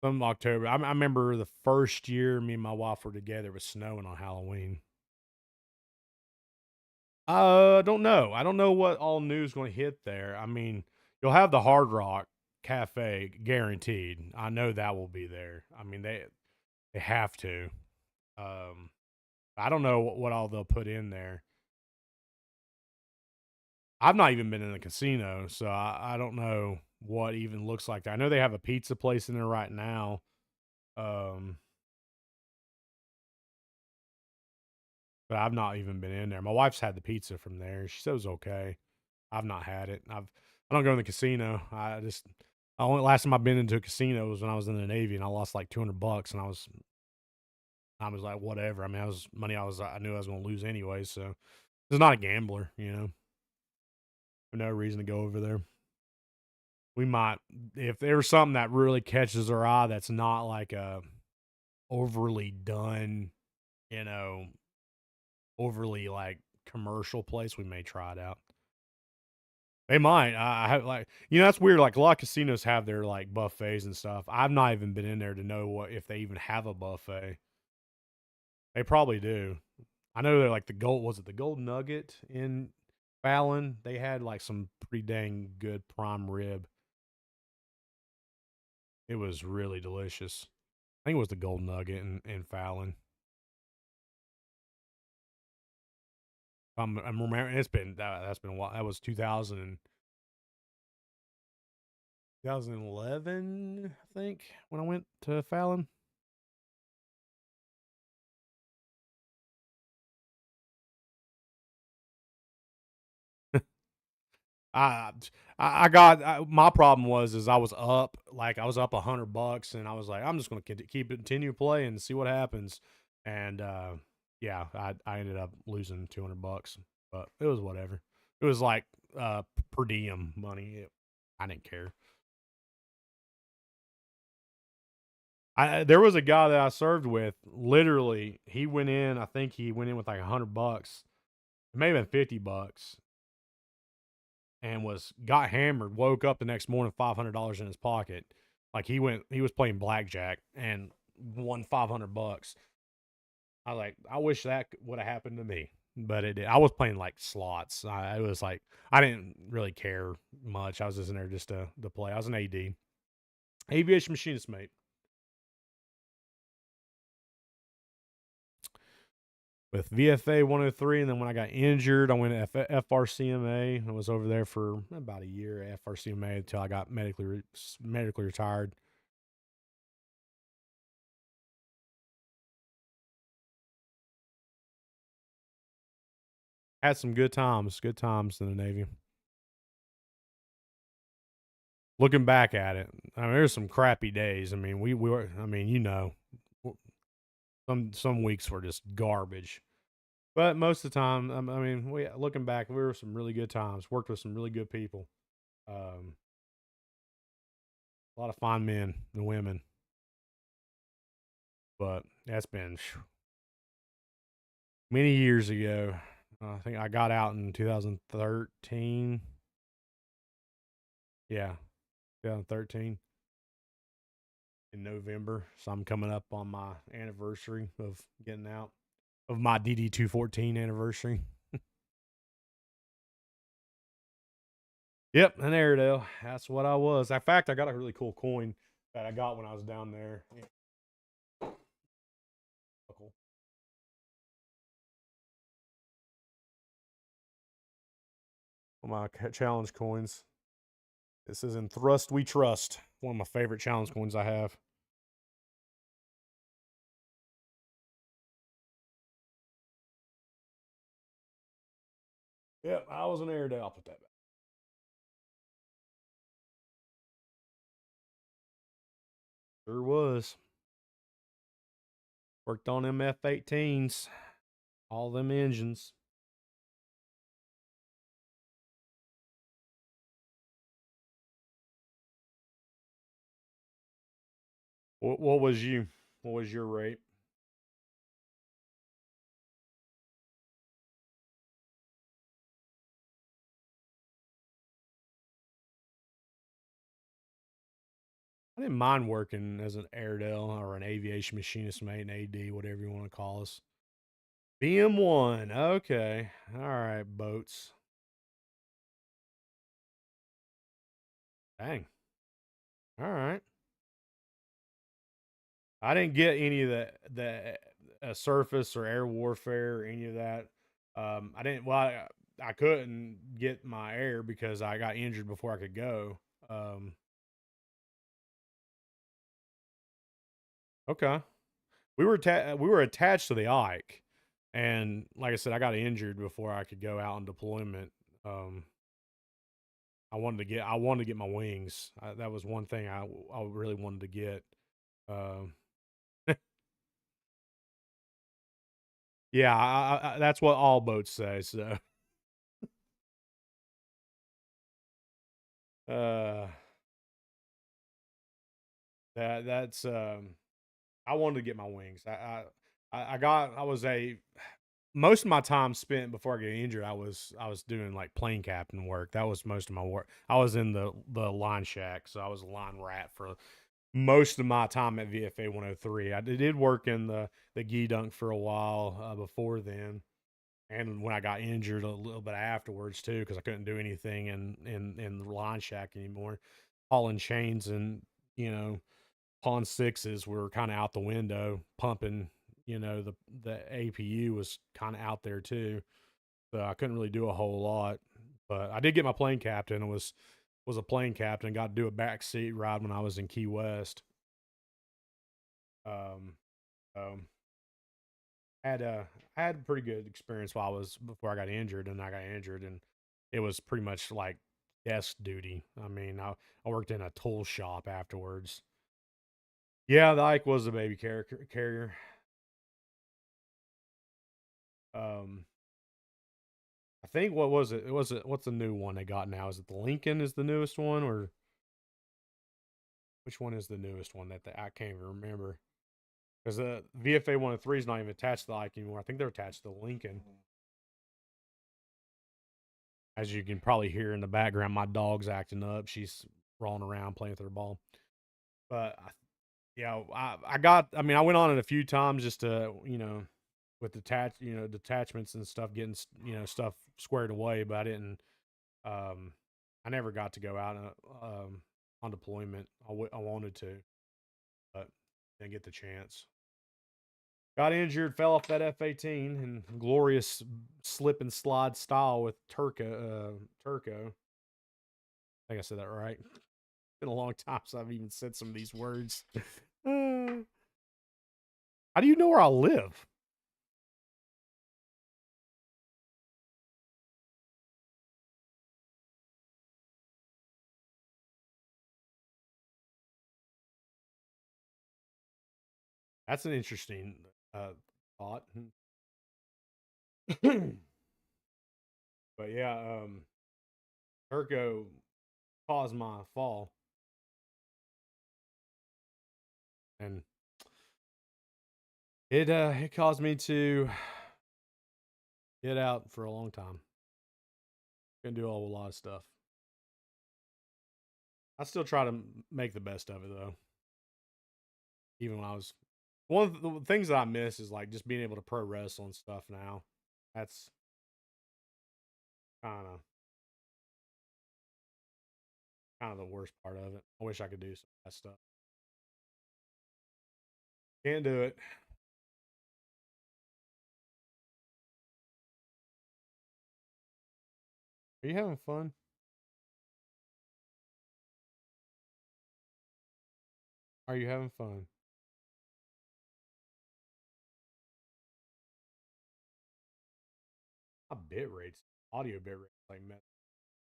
Some October. I remember the first year me and my wife were together, it was snowing on Halloween. Don't know. I don't know what all news going to hit there. I mean, you'll have the Hard Rock Cafe guaranteed. I know that will be there. I mean, they have to. Um, I don't know what all they'll put in there. I've not even been in a casino, so I don't know what even looks like that. I know they have a pizza place in there right now. Um, but I've not even been in there. My wife's had the pizza from there. She said it was okay. I've not had it. I don't go in the casino. I only last time I've been into a casino was when I was in the Navy and I lost like $200 and I was like whatever. I mean, I was money I knew I was going to lose anyway. So it's not a gambler, you know. No reason to go over there. We might if there's something that really catches our eye that's not like a overly done, you know, overly like commercial place, we may try it out. They might. I have like that's weird. Like a lot of casinos have their like buffets and stuff. I've not even been in there to know what if they even have a buffet. They probably do. I know they're like the gold. Was it the Gold Nugget in Fallon? They had like some pretty dang good prime rib. It was really delicious. I think it was the Gold Nugget in Fallon. I'm remembering. That's been a while. That was 2011, I think, when I went to Fallon. I I got my problem was is I was up $100 and I was like I'm just gonna continue playing and see what happens, and yeah I ended up losing $200, but it was whatever. It was like per diem money. I didn't care. There was a guy that I served with. Literally, he went in. I think he went in with like $100. It may have been $50, and was got hammered, woke up the next morning $500 in his pocket. Like he was playing blackjack and won $500. I was like, I wish that would have happened to me, but it did. I was playing like slots. I was like, I didn't really care much. I was just in there just to play. I was an AD, aviation machinist, mate. With VFA 103, and then when I got injured, I went to FRCMA. I was over there for about a year at FRCMA until I got medically retired. Had some good times in the Navy. Looking back at it, I mean, there's some crappy days. I mean, we were, I mean, some weeks were just garbage. But most of the time, I mean, we looking back, we were some really good times. Worked with some really good people. Um, a lot of fine men and women. But that's been many years ago. I think I got out in 2013. Yeah, 2013 in November. So I'm coming up on my anniversary of getting out of my DD 214 anniversary. Yep, an Airedale. That's what I was. In fact, I got a really cool coin that I got when I was down there. My challenge coins. This is in Thrust We Trust. One of my favorite challenge coins I have. Yep, I was an Airedale. I'll put that back. Sure was. Worked on them F-18s. All them engines. What was you? What was your rate? I didn't mind working as an Airedale or an aviation machinist mate, an AD, whatever you want to call us. BM1. Okay. All right, boats. Dang. All right. I didn't get any of the surface or air warfare or any of that. I didn't. Well, I couldn't get my air because I got injured before I could go. Um, okay. We were attached to the Ike, and like I said, I got injured before I could go out on deployment. Um, I wanted to get my wings. That was one thing I really wanted to get. Um, yeah, that's what all boats say. So, uh, that's I wanted to get my wings. I was a most of my time spent before I get injured. I was doing like plane captain work. That was most of my work. I was in the line shack, so I was a line rat for most of my time at VFA 103. I did work in the gee dunk for a while before then, and when I got injured a little bit afterwards too, because I couldn't do anything in the line shack anymore, hauling chains and you know pawn sixes were kind of out the window, pumping. The APU was kind of out there too, so I couldn't really do a whole lot. But I did get my plane captain. It was a plane captain. Got to do a back seat ride when I was in Key West. Um, um, had a I had a pretty good experience while I was before I got injured, and I got injured, and it was pretty much like desk duty. I mean, I worked in a tool shop afterwards. Yeah, the Ike was a baby carrier. Um, I think what was it? It was what's the new one they got now? Is it the Lincoln is the newest one, or which one is the newest one I can't even remember? Because the VFA 103 is not even attached to the Ike anymore. I think they're attached to the Lincoln. As you can probably hear in the background, my dog's acting up. She's rolling around playing with her ball. But yeah, I got. I mean, I went on it a few times just to with detachments and stuff, getting stuff squared away. But I didn't. Um, I never got to go out on deployment. I wanted to, but didn't get the chance. Got injured, fell off that F-18 in glorious slip and slide style with Turco. I think I said that right. Been a long time since I've even said some of these words. How do you know where I live? That's an interesting thought. But yeah, Turco caused my fall, and it caused me to get out for a long time. Couldn't do a whole lot of stuff. I still try to make the best of it though. Even when I was one of the things that I miss is like just being able to pro wrestle and stuff now. That's kind of the worst part of it. I wish I could do some of that stuff. Can't do it. Are you having fun? Are you having fun? My bit rates, audio bit rates, like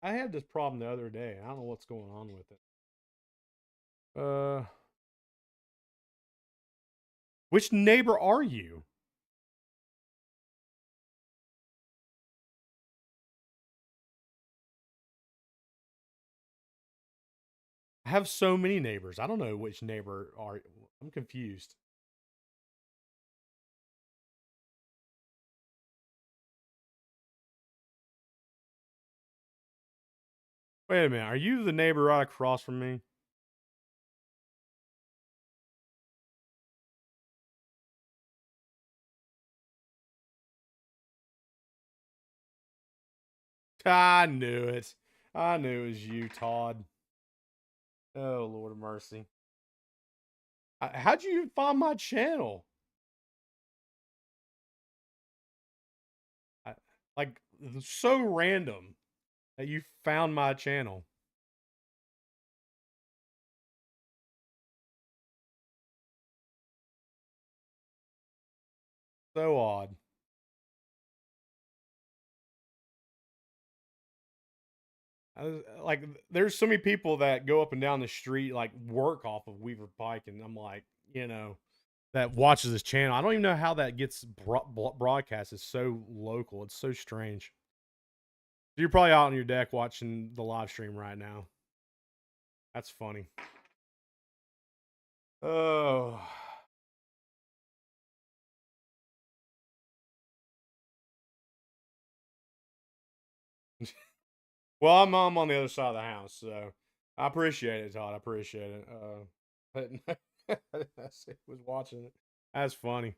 I had this problem the other day. I don't know what's going on with it. Uh, which neighbor are you? I have so many neighbors. I don't know which neighbor are. I'm confused. Wait a minute. Are you the neighbor right across from me? I knew it. I knew it was you, Todd. Oh, Lord of mercy. How'd you find my channel? I, like, so random that you found my channel. So odd. Like, there's so many people that go up and down the street, like, work off of Weaver Pike, and I'm like, that watches this channel. I don't even know how that gets broadcast. It's so local. It's so strange. You're probably out on your deck watching the live stream right now. That's funny. Oh. Well, I'm on the other side of the house, so I appreciate it, Todd. I appreciate it. But I was watching it. That's funny.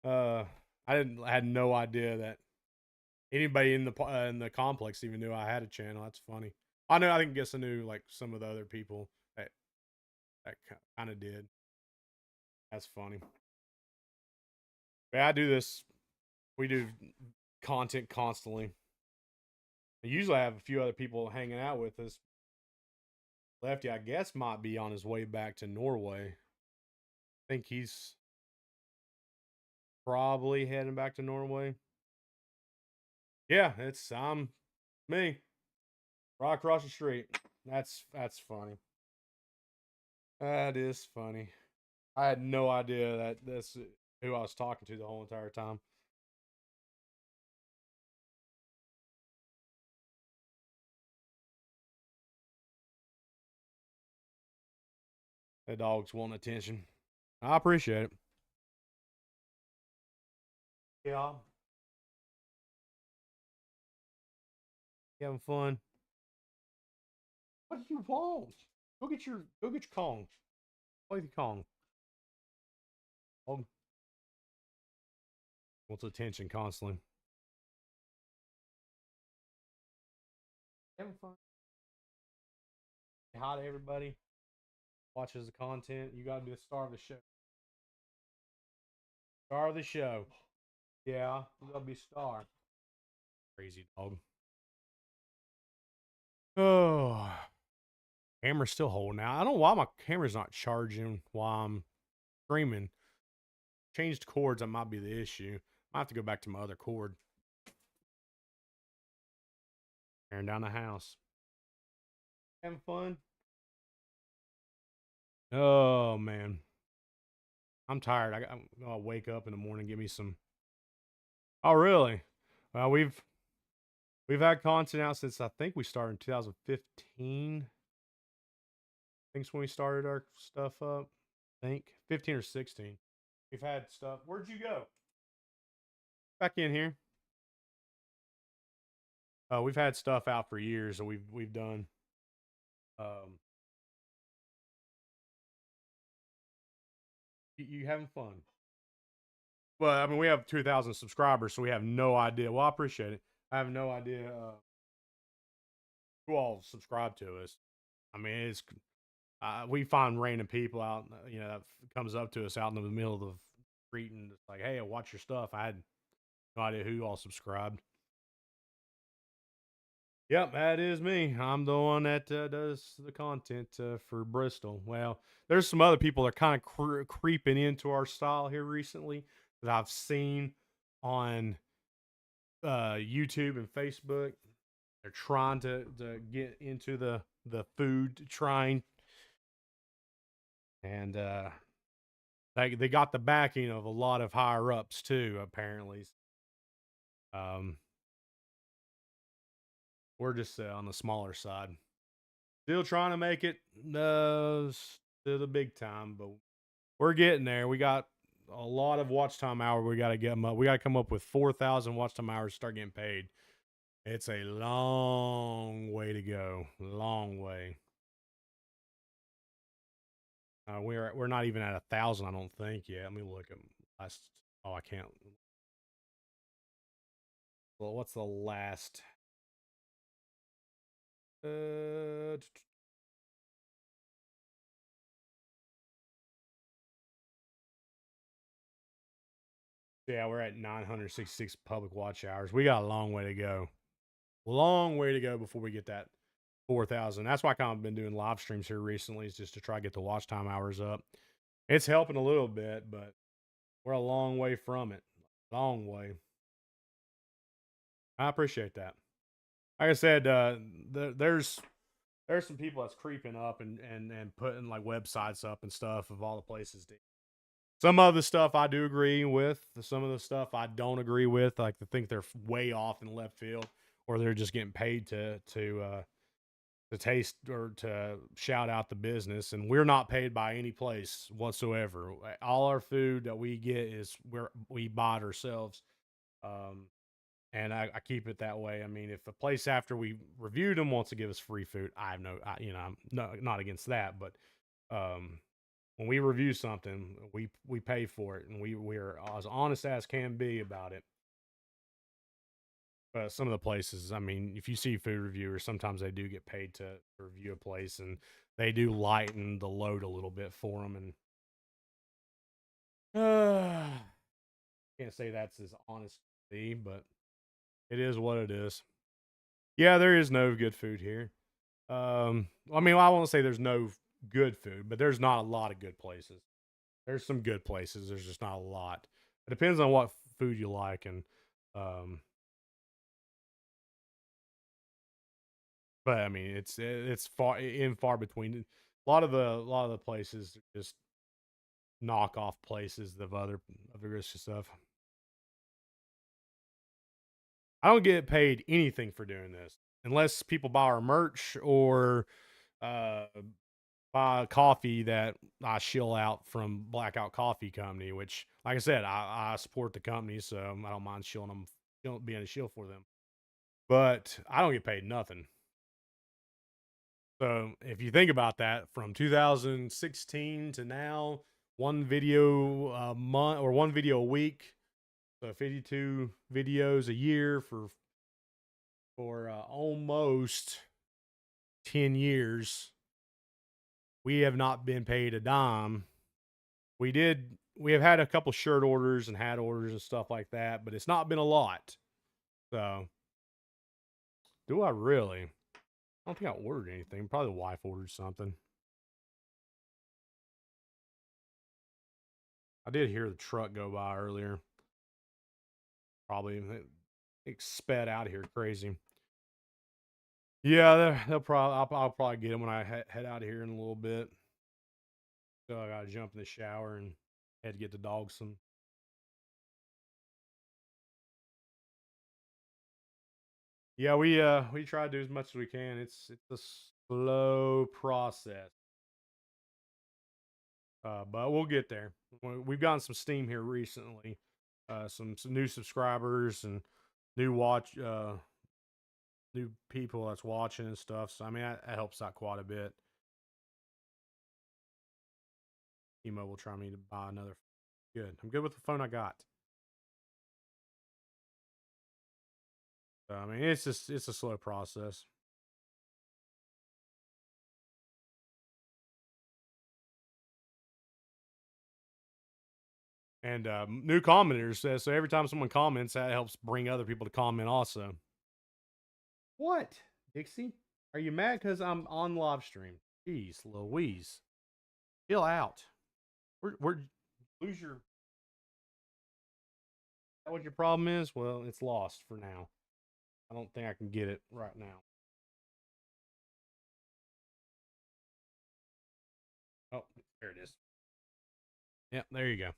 Uh, I had no idea that anybody in the complex even knew I had a channel. That's funny. I know. I think guess I knew like some of the other people that kind of did. That's funny. But yeah, I do this. We do content constantly. Usually, I have a few other people hanging out with us. Lefty, I guess, might be on his way back to Norway. I think he's probably heading back to Norway. Yeah, it's me right across the street. That's funny. That is funny. I had no idea that that's who I was talking to the whole entire time. The dog's wanting attention. I appreciate it. Yeah, you having fun? What do you want? Go get your Kong. Play the Kong. Dog wants attention constantly. Having fun. Say hi to everybody. Watches the content. You gotta be the star of the show. Star of the show. Yeah, you gotta be a star. Crazy dog. Oh, camera's still holding out. I don't know why my camera's not charging while I'm streaming. Changed cords, that might be the issue. I have to go back to my other cord. Tearing down the house. Having fun? Oh man, I'm tired. I'm gonna wake up in the morning and give me some. Oh really? Well, we've had content out since I think we started in 2015. I think's when we started our stuff up. I think 15 or 16. We've had stuff. Where'd you go? Back in here. We've had stuff out for years, and we've done. Um, you having fun? Well, I mean, we have 2,000 subscribers, so we have no idea. Well, I appreciate it. I have no idea who all subscribe to us. I mean, it's we find random people out, that comes up to us out in the middle of the street and it's like, "Hey, I watch your stuff." I had no idea who all subscribed. Yep, that is me. I'm the one that does the content for Bristol. Well, there's some other people that are kind of creeping into our style here recently that I've seen on YouTube and Facebook. They're trying to get into the food trying, and they got the backing of a lot of higher ups too. Apparently, um, we're just on the smaller side. Still trying to make it to the big time, but we're getting there. We got a lot of watch time hour. We got to get them up. We got to come up with 4,000 watch time hours to start getting paid. It's a long way to go. Long way. We're not even at 1,000, I don't think yet. Let me look at last. Oh, I can't. Well, what's the last? Uh, yeah, we're at 966 public watch hours. We got a long way to go. Long way to go before we get that 4,000. That's why I kind of been doing live streams here recently, is just to try to get the watch time hours up. It's helping a little bit, but we're a long way from it. Long way. I appreciate that. Like I said, there's some people that's creeping up and putting like websites up and stuff of all the places. Some of the stuff I do agree with. Some of the stuff I don't agree with. Like to think they're way off in left field, or they're just getting paid to taste or to shout out the business. And we're not paid by any place whatsoever. All our food that we get is where we buy it ourselves. Um, and I keep it that way. I mean, if a place after we reviewed them wants to give us free food, I have I'm not against that. But um, when we review something, we pay for it, and we're as honest as can be about it. But some of the places, I mean, if you see food reviewers, sometimes they do get paid to review a place, and they do lighten the load a little bit for them. And can't say that's as honest as be, but it is what it is. Yeah, there is no good food here. I mean, I won't say there's no good food, but there's not a lot of good places. There's some good places. There's just not a lot. It depends on what food you like, and um, but I mean, it's far between. A lot of the places are just knockoff places of other good stuff. I don't get paid anything for doing this unless people buy our merch or uh, buy coffee that I shill out from Blackout Coffee Company. Which, like I said, I support the company, so I don't mind shilling them, being a shill for them. But I don't get paid nothing. So if you think about that, from 2016 to now, one video a month or one video a week, so 52 videos a year for almost 10 years, we have not been paid a dime. We have had a couple shirt orders and hat orders and stuff like that, but it's not been a lot. So, do I really? I don't think I ordered anything. Probably the wife ordered something. I did hear the truck go by earlier. Probably it sped out of here crazy. Yeah, they'll probably. I'll probably get them when I head out of here in a little bit. So I gotta jump in the shower and head to get the dog some. Yeah, we try to do as much as we can. It's a slow process, but we'll get there. We've gotten some steam here recently. Some new subscribers and new new people that's watching and stuff. So I mean that helps out quite a bit. T-Mobile trying me to buy another. Good. I'm good with the phone I got. So, I mean, it's a slow process. And new commenters says so every time someone comments, that helps bring other people to comment also. What, Dixie? Are you mad because I'm on live stream? Jeez, Louise, chill out. We're lose your. That what your problem is? Well, it's lost for now. I don't think I can get it right now. Oh, there it is. Yep, there you go.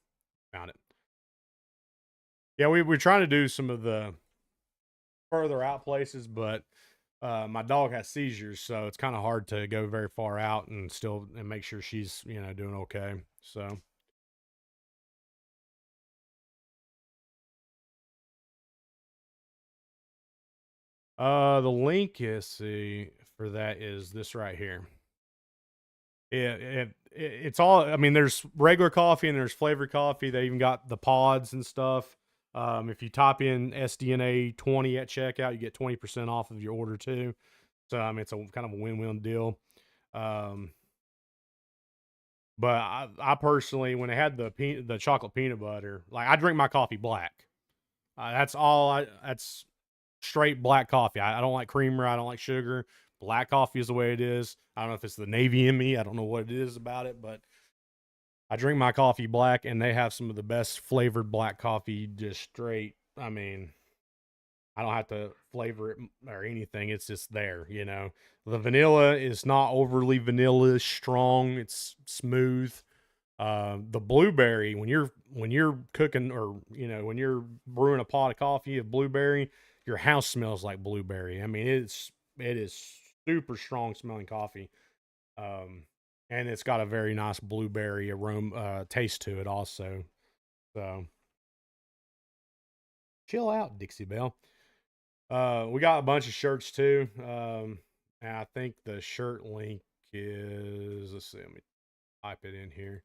Found it. Yeah, we're trying to do some of the further out places, but My dog has seizures, so it's kind of hard to go very far out and still and make sure she's doing okay. So the link is see for that is this right here. It's all. I mean, there's regular coffee and there's flavored coffee. They even got the pods and stuff. If you type in SDNA 20 at checkout, you get 20% off of your order too. So I mean, it's a kind of a win-win deal. Um, but I personally, when it had the chocolate peanut butter, like I drink my coffee black. That's all. That's straight black coffee. I don't like creamer. I don't like sugar. Black coffee is the way it is. I don't know if it's the Navy in me. I don't know what it is about it, but I drink my coffee black, and they have some of the best flavored black coffee, just straight. I mean, I don't have to flavor it or anything. It's just there. The vanilla is not overly vanilla strong. It's smooth. The blueberry, when you're cooking or when you're brewing a pot of coffee of blueberry, your house smells like blueberry. I mean, it is super strong smelling coffee. Um, and it's got a very nice blueberry aroma taste to it also. So chill out, Dixie Belle. We got a bunch of shirts too. And I think the shirt link is, let's see, let me type it in here.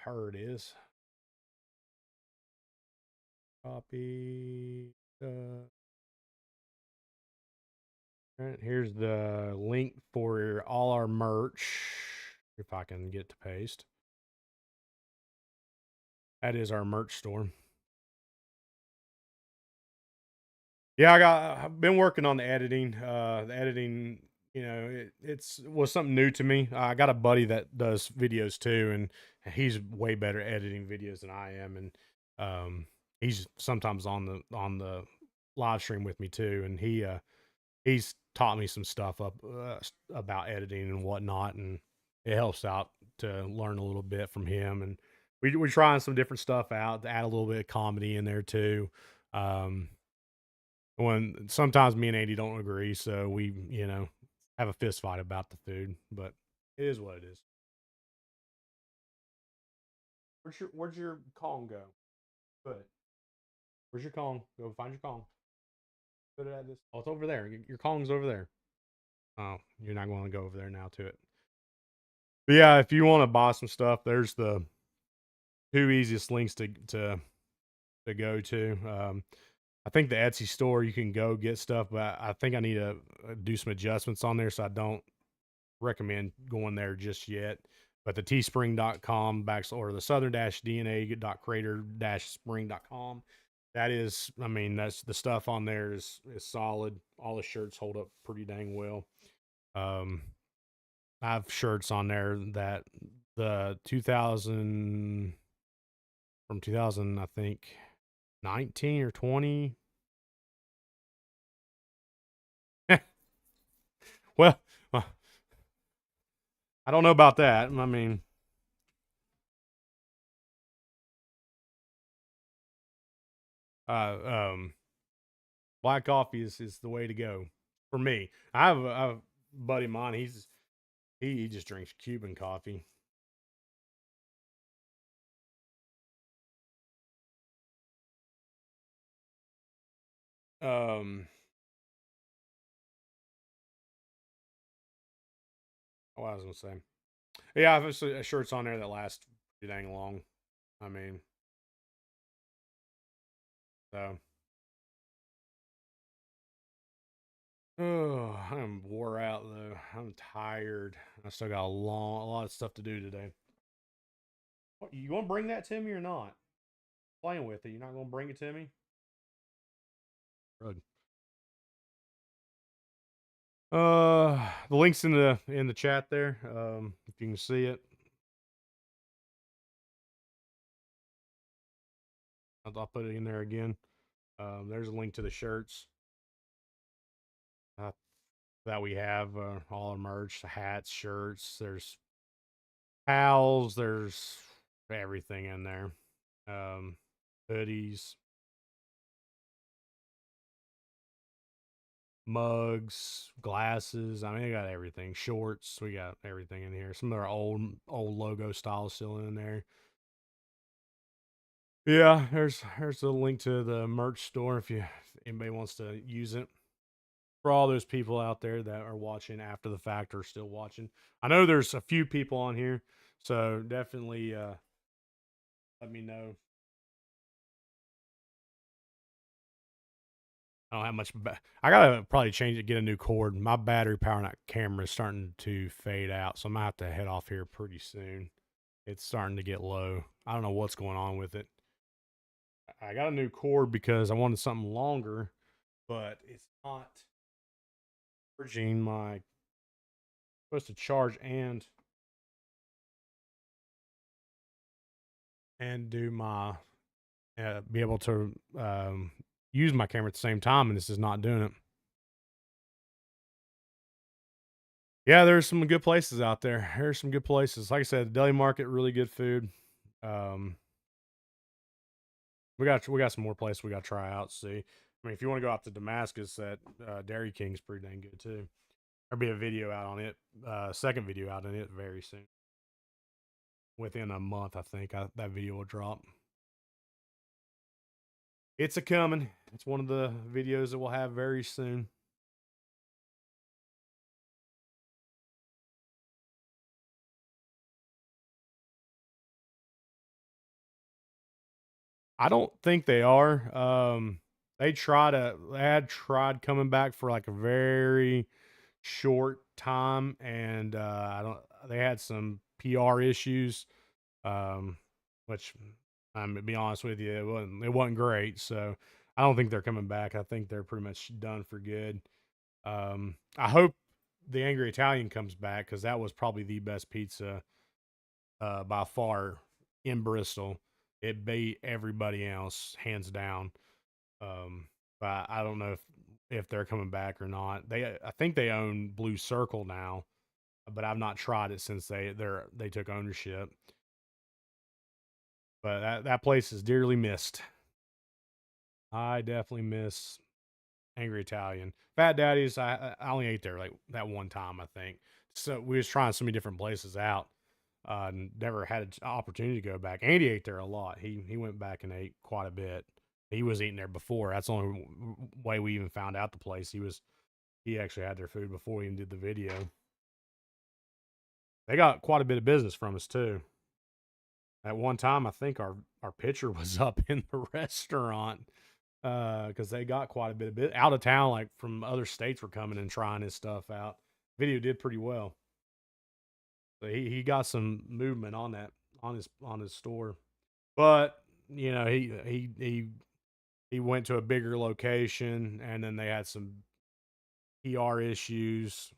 Here it is. Copy. Alright, here's the link for all our merch. If I can get to paste. That is our merch store. Yeah, I've been working on the editing. The editing, it's was something new to me. I got a buddy that does videos too, and he's way better at editing videos than I am. And he's sometimes on the live stream with me too, and he's taught me some stuff up about editing and whatnot, and it helps out to learn a little bit from him. And we're trying some different stuff out to add a little bit of comedy in there too. Um, when sometimes me and Andy don't agree, so we have a fist fight about the food, but it is what it is. Where's your Kong go? Put it. Where's your Kong? Go find your Kong. Put it at this. Oh, it's over there. Your Kong's over there. Oh, you're not going to go over there now to it. But yeah, if you want to buy some stuff, there's the two easiest links to go to. I think the Etsy store you can go get stuff, but I think I need to do some adjustments on there, so I don't recommend going there just yet. But the teespring.com or the southern-dna.creator-spring.com, that is, I mean, that's the stuff on there is solid. All the shirts hold up pretty dang well. Um, I have shirts on there that the 2000 from 2000, I think 19 or 20. Well, I don't know about that. I mean, uh, um, black coffee is the way to go for me. I have a buddy of mine. He just drinks Cuban coffee. Um, what I was gonna say. Yeah, I've a shirts on there that last pretty dang long. I mean, so. Oh, I'm wore out though. I'm tired. I still got a lot of stuff to do today. What, you gonna bring that to me or not? Playing with it. You're not gonna bring it to me? Good. The links in the chat there. If you can see it, I'll put it in there again. There's a link to the shirts. that we have, all our merch, hats, shirts. There's towels. There's everything in there. Um, Hoodies, mugs, glasses. I mean, I got everything. Shorts. We got everything in here. Some of our old logo style still in there. Yeah, there's a link to the merch store if anybody wants to use it. For all those people out there that are watching after the fact or still watching. I know there's a few people on here, so definitely let me know. I don't have much. I gotta probably change it, get a new cord. My battery power on that camera is starting to fade out, so I'm gonna have to head off here pretty soon. It's starting to get low. I don't know what's going on with it. I got a new cord because I wanted something longer, but it's not charging my supposed to charge and do my be able to use my camera at the same time, and this is not doing it. Yeah, there's some good places out there. There's some good places. Like I said, the deli market, really good food. Um, we got some more places we got to try out. See, I mean, if you want to go out to Damascus, that Dairy King's pretty dang good too. There'll be a video out on it, second video out on it very soon. Within a month, I think that video will drop. It's a coming. It's one of the videos that we'll have very soon. I don't think they are. They had tried coming back for like a very short time, and I don't. They had some PR issues, um, which I'm to be honest with you, it wasn't great. So I don't think they're coming back. I think they're pretty much done for good. I hope the Angry Italian comes back because that was probably the best pizza by far in Bristol. It beat everybody else hands down. But I don't know if they're coming back or not. I think they own Blue Circle now, but I've not tried it since they took ownership. But that place is dearly missed. I definitely miss Angry Italian. Fat Daddy's, I only ate there like that one time, I think. So we was trying so many different places out. Never had an opportunity to go back. Andy ate there a lot. He went back and ate quite a bit. He was eating there before. That's the only way we even found out the place. He actually had their food before we even did the video. They got quite a bit of business from us too. At one time, I think our picture was up in the restaurant because they got quite a bit out of town, like from other states were coming and trying his stuff out. Video did pretty well. So he got some movement on that on his store. But you know, he went to a bigger location and then they had some PR issues.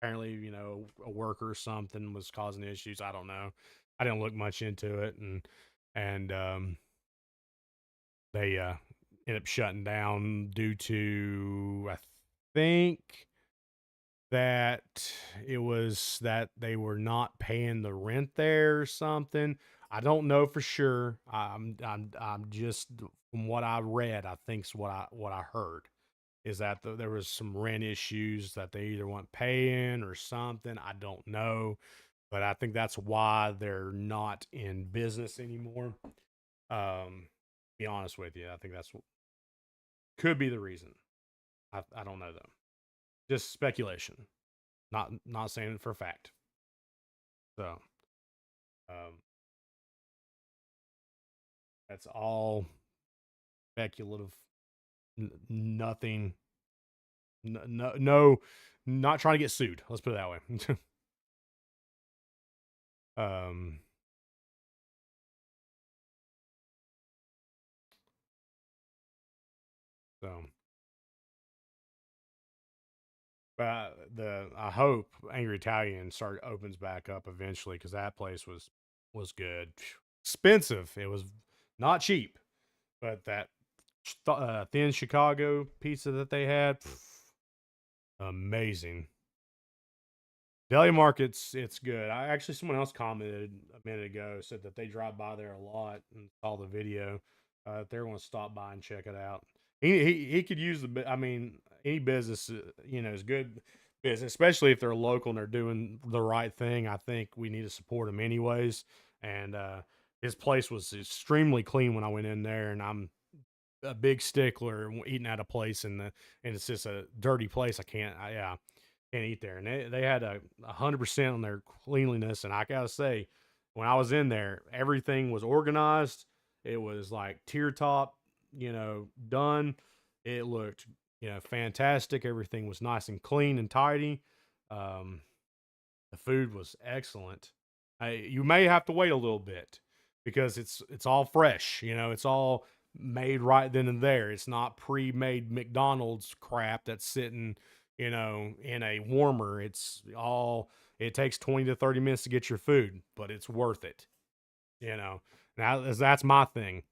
Apparently, you know, a worker or something was causing issues. I don't know. I didn't look much into it and they ended up shutting down due to I think that it was that they were not paying the rent there or something. I don't know for sure. I'm just from what I read, I think's what I heard is that there was some rent issues that they either weren't paying or something. I don't know, but I think that's why they're not in business anymore. Be honest with you, I think that's could be the reason. I don't know though. Just speculation. Not saying it for a fact. So um, that's all speculative. Nothing. No, not trying to get sued. Let's put it that way. um, so, but the I hope Angry Italian opens back up eventually because that place was good. Expensive. It was not cheap, but that thin Chicago pizza that they had. amazing. Deli markets, it's good. I actually someone else commented a minute ago said that they drive by there a lot and saw the video. If they're going to stop by and check it out. He could use I mean, any business is good business, especially if they're local and they're doing the right thing. I think we need to support them anyways. And his place was extremely clean when I went in there, and I'm a big stickler eating at a place and it's just a dirty place. Yeah, can't eat there. And they had 100% on their cleanliness. And I gotta say, when I was in there, everything was organized. It was like tier top, done. It looked, fantastic. Everything was nice and clean and tidy. Um, the food was excellent. You may have to wait a little bit because it's all fresh. It's all made right then and there. It's not pre-made McDonald's crap that's sitting, in a warmer. It takes 20 to 30 minutes to get your food, but it's worth it. You know. Now that's my thing.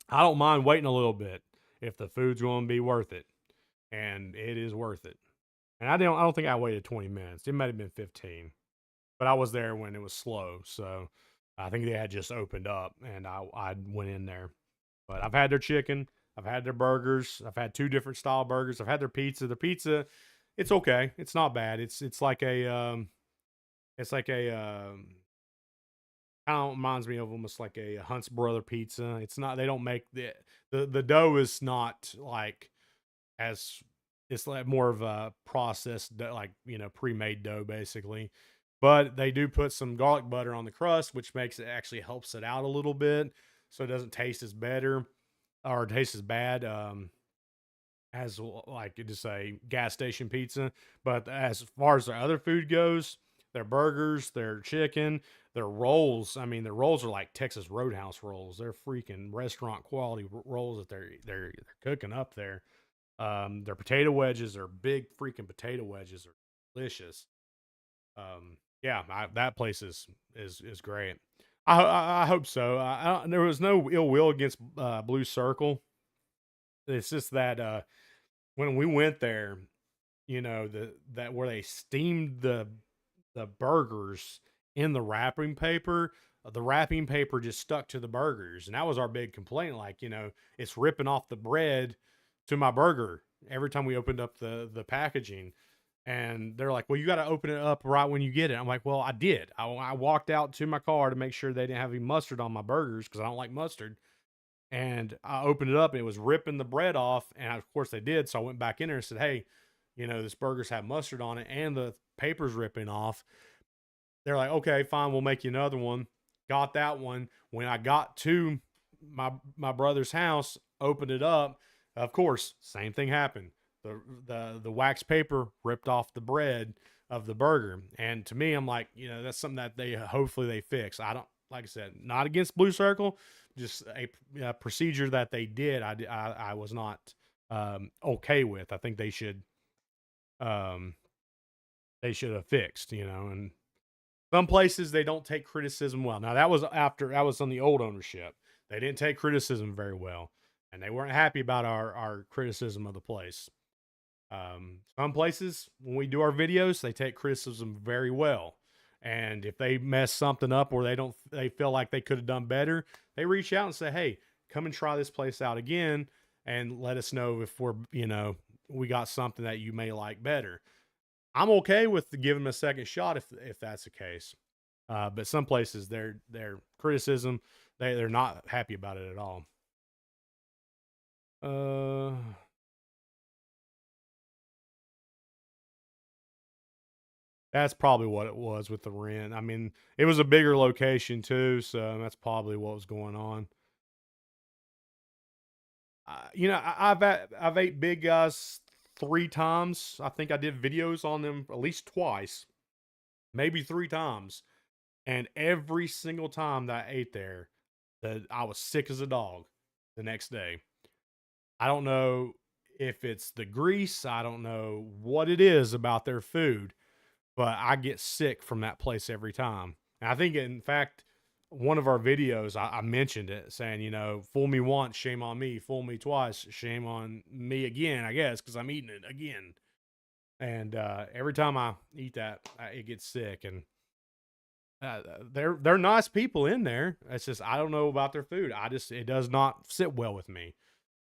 I don't mind waiting a little bit if the food's going to be worth it, and it is worth it. And I don't think I waited 20 minutes. It might have been 15, but I was there when it was slow, so I think they had just opened up, and I went in there. But I've had their chicken, I've had their burgers, I've had two different style burgers, I've had their pizza. The pizza, it's okay, it's not bad. It's like a kind of reminds me of almost like a Hunt's Brother pizza. It's not they don't make the dough is not like as it's like more of a processed like pre-made dough basically, but they do put some garlic butter on the crust, which makes it actually helps it out a little bit, so it doesn't taste as better or taste as bad as like just a gas station pizza. But as far as their other food goes, their burgers, their chicken, their rolls. I mean, their rolls are like Texas Roadhouse rolls. They're freaking restaurant quality rolls that they're cooking up there. Their potato wedges are big freaking potato wedges are delicious. Yeah, that place is great. I hope so. There was no ill will against Blue Circle. It's just that when we went there, that where they steamed the burgers in the wrapping paper. The wrapping paper just stuck to the burgers, and that was our big complaint. Like, it's ripping off the bread to my burger every time we opened up the packaging. And they're like, "Well, you got to open it up right when you get it." I'm like, "Well, I did. I walked out to my car to make sure they didn't have any mustard on my burgers because I don't like mustard." And I opened it up, and it was ripping the bread off. And of course, they did. So I went back in there and said, "Hey, this burger's have mustard on it, and the paper's ripping off." They're like, "Okay, fine, we'll make you another one." Got that one. When I got to my brother's house, opened it up. Of course, same thing happened. The wax paper ripped off the bread of the burger, and to me, I'm like, that's something that they hopefully they fix. I don't like I said, not against Blue Circle, just a procedure that they did. I was not okay with. I think um they should have fixed. And some places they don't take criticism well. Now that was on the old ownership. They didn't take criticism very well, and they weren't happy about our criticism of the place. Some places when we do our videos, they take criticism very well, and if they mess something up or they feel like they could have done better, they reach out and say, "Hey, come and try this place out again, and let us know if we got something that you may like better." I'm okay with giving them a second shot if that's the case. But some places their criticism they're not happy about it at all. Uh, that's probably what it was with the rent. I mean, it was a bigger location too, so that's probably what was going on. I've ate Big Guys 3 times. I think I did videos on them at least twice, maybe 3 times. And every single time that I ate there, that I was sick as a dog the next day. I don't know if it's the grease, I don't know what it is about their food, but I get sick from that place every time. And I think, in fact, one of our videos, I mentioned it saying, fool me once, shame on me, fool me twice, shame on me again, I guess, because I'm eating it again. And every time I eat that, it gets sick. And they're nice people in there. It's just I don't know about their food. It does not sit well with me.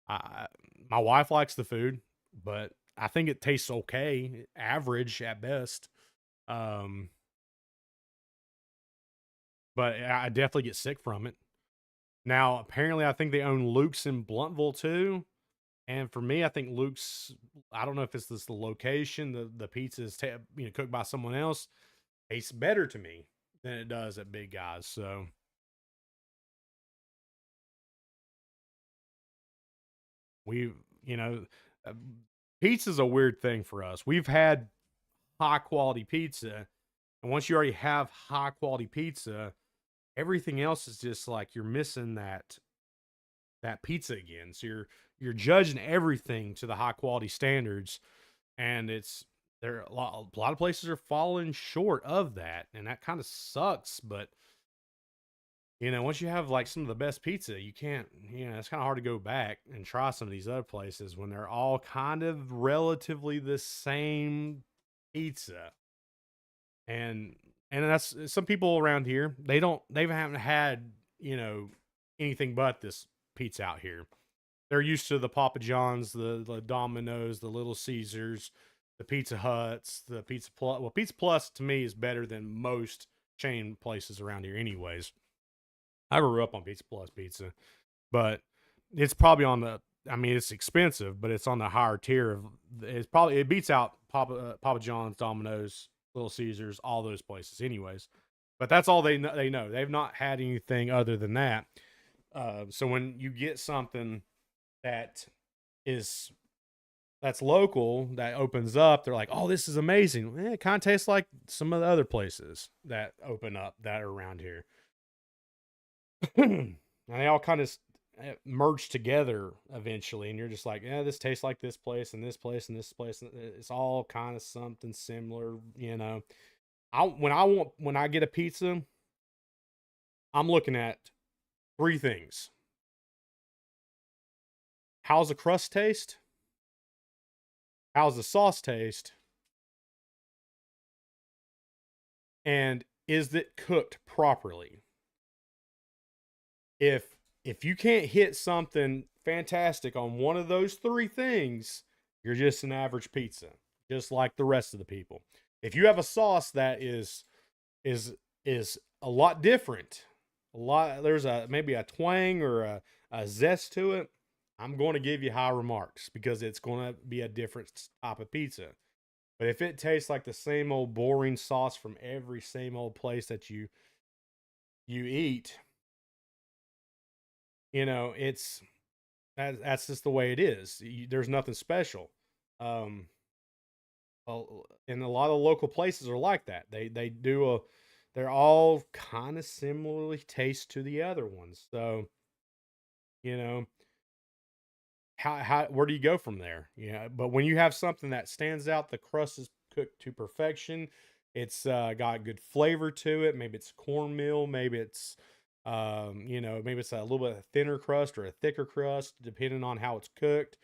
I My wife likes the food, but I think it tastes okay, average at best. Um, but I definitely get sick from it. Now, apparently, I think they own Luke's in Bluntville too. And for me, I think Luke's. I don't know if it's this the location, the pizza is cooked by someone else. Tastes better to me than it does at Big Guys. So we, you know, uh, pizza's a weird thing for us. We've had high quality pizza, and once you already have high quality pizza, everything else is just like you're missing that pizza again. So you're judging everything to the high quality standards, and it's there a lot of places are falling short of that, and that kind of sucks. But once you have like some of the best pizza, you can't, it's kind of hard to go back and try some of these other places when they're all kind of relatively the same pizza. And that's some people around here, they haven't had, anything but this pizza out here. They're used to the Papa John's, the Domino's, the Little Caesars, the Pizza Huts, the Pizza Plus. Well, Pizza Plus to me is better than most chain places around here, anyways. I grew up on Pizza Plus pizza, but it's probably on the. I mean, it's expensive, but it's on the higher tier of. It beats out Papa John's, Domino's, Little Caesars, all those places, anyways. But that's all they know. They know they've not had anything other than that. So when you get something that is that's local that opens up, they're like, "Oh, this is amazing." It kind of tastes like some of the other places that open up that are around here. And they all kind of merge together eventually, and you're just like, yeah, this tastes like this place and this place and this place. It's all kind of something similar. When I get a pizza, I'm looking at three things: how's the crust taste, how's the sauce taste, and is it cooked properly? If you can't hit something fantastic on one of those three things, you're just an average pizza, just like the rest of the people. If you have a sauce that is is a lot different, there's maybe a twang or a zest to it, I'm going to give you high remarks because it's going to be a different type of pizza. But if it tastes like the same old boring sauce from every same old place that you eat, it's that's just the way it is. There's nothing special. Um, and a lot of local places are like that. They're all kind of similarly taste to the other ones. So you know how where do you go from there? But when you have something that stands out, the crust is cooked to perfection. It's got good flavor to it. Maybe it's cornmeal. Maybe it's a little bit thinner crust or a thicker crust, depending on how it's cooked.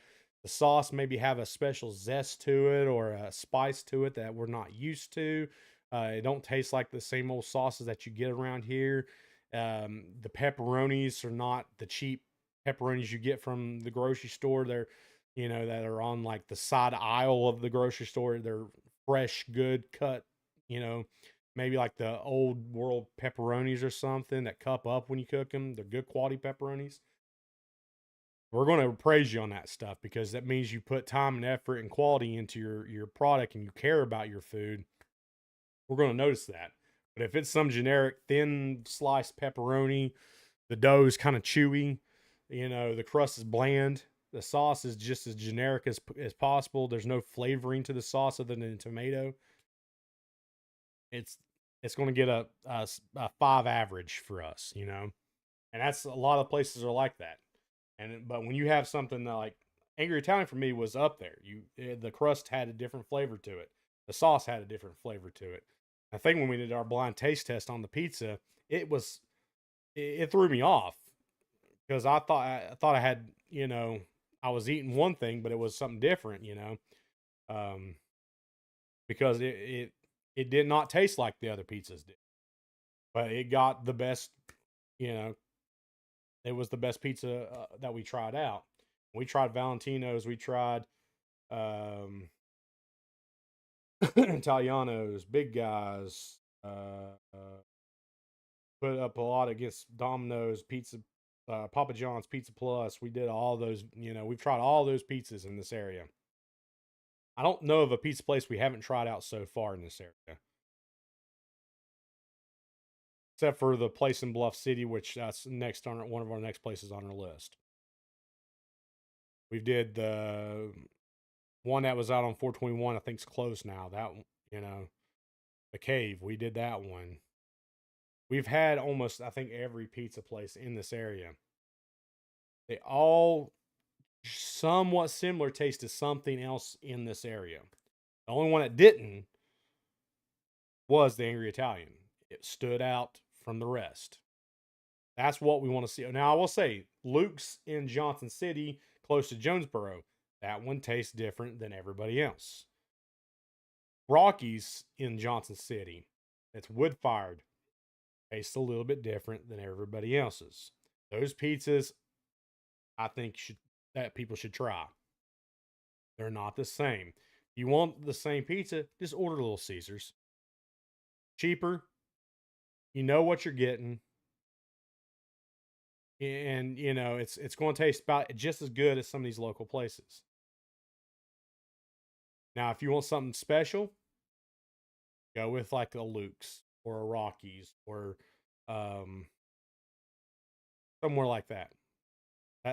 The sauce maybe have a special zest to it or a spice to it that we're not used to. It don't taste like the same old sauces that you get around here. The pepperonis are not the cheap pepperonis you get from the grocery store. They're, that are on like the side aisle of the grocery store. They're fresh, good cut, you know, maybe like the old world pepperonis or something that cup up when you cook them. They're good quality pepperonis. We're going to praise you on that stuff because that means you put time and effort and quality into your product and you care about your food. We're going to notice that. But if it's some generic thin sliced pepperoni, the dough is kind of chewy, the crust is bland, the sauce is just as generic as possible. There's no flavoring to the sauce other than tomato. It's it's going to get a 5 average for us, and that's a lot of places are like that. But when you have something like Angry Italian for me was up there. The crust had a different flavor to it. The sauce had a different flavor to it. I think when we did our blind taste test on the pizza, it threw me off because I thought I had, I was eating one thing, but it was something different. Um, because it did not taste like the other pizzas did, but it got the best. You know, it was the best pizza that we tried out. We tried Valentino's. We tried Italianos, Big Guys. Put up a lot against Domino's Pizza, Papa John's Pizza Plus. We did all those. You know, we've tried all those pizzas in this area. I don't know of a pizza place we haven't tried out so far in this area, except for the place in Bluff City, which that's next on one of our next places on our list. We did the one that was out on 421. I think's closed now. That, you know, the Cave. We did that one. We've had almost, I think, every pizza place in this area. They all somewhat similar taste to something else in this area. The only one that didn't was the Angry Italian. It stood out from the rest. That's what we want to see. Now, I will say, Luke's in Johnson City, close to Jonesboro, that one tastes different than everybody else. Rocky's in Johnson City, it's wood fired, tastes a little bit different than everybody else's. Those pizzas, I think, that people should try. They're not the same. If you want the same pizza, just order Little Caesars. Cheaper. You know what you're getting. And you know, it's going to taste about just as good as some of these local places. Now, if you want something special, go with like a Luke's or a Rocky's or somewhere like that.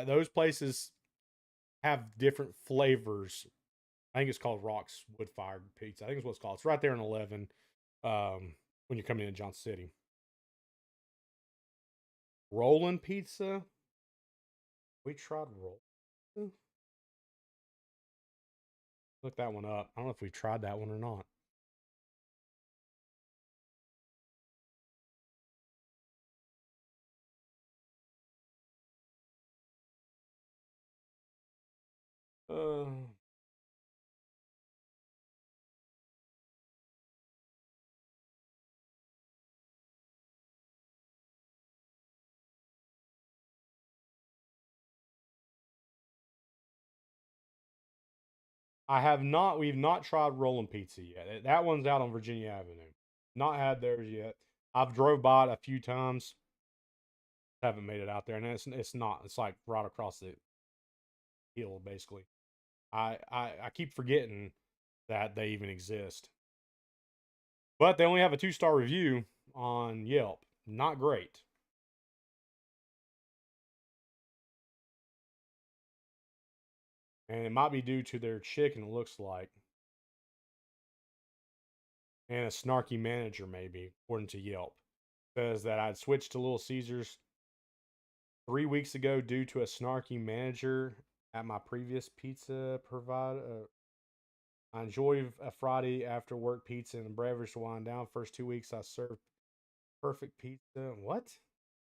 Those places have different flavors. I think it's called Rock's Wood Fired Pizza. I think it's what it's called. It's right there in 11 when you're coming into Johnson City. Rolling pizza. We tried roll. Look that one up. I don't know if we've tried that one or not. I have not. We've not tried rolling pizza yet. That one's out on Virginia Avenue. Not had theirs yet. I've drove by it a few times. Haven't made it out there, and it's not. It's like right across the hill, basically. I keep forgetting that they even exist. But they only have a 2-star review on Yelp. Not great. And it might be due to their chicken, it looks like. And a snarky manager, maybe, according to Yelp. Says that I'd switched to Little Caesars 3 weeks ago due to a snarky manager at my previous pizza provider. I enjoy a Friday after work pizza and a beverage to wind down. First 2 weeks I served perfect pizza. What?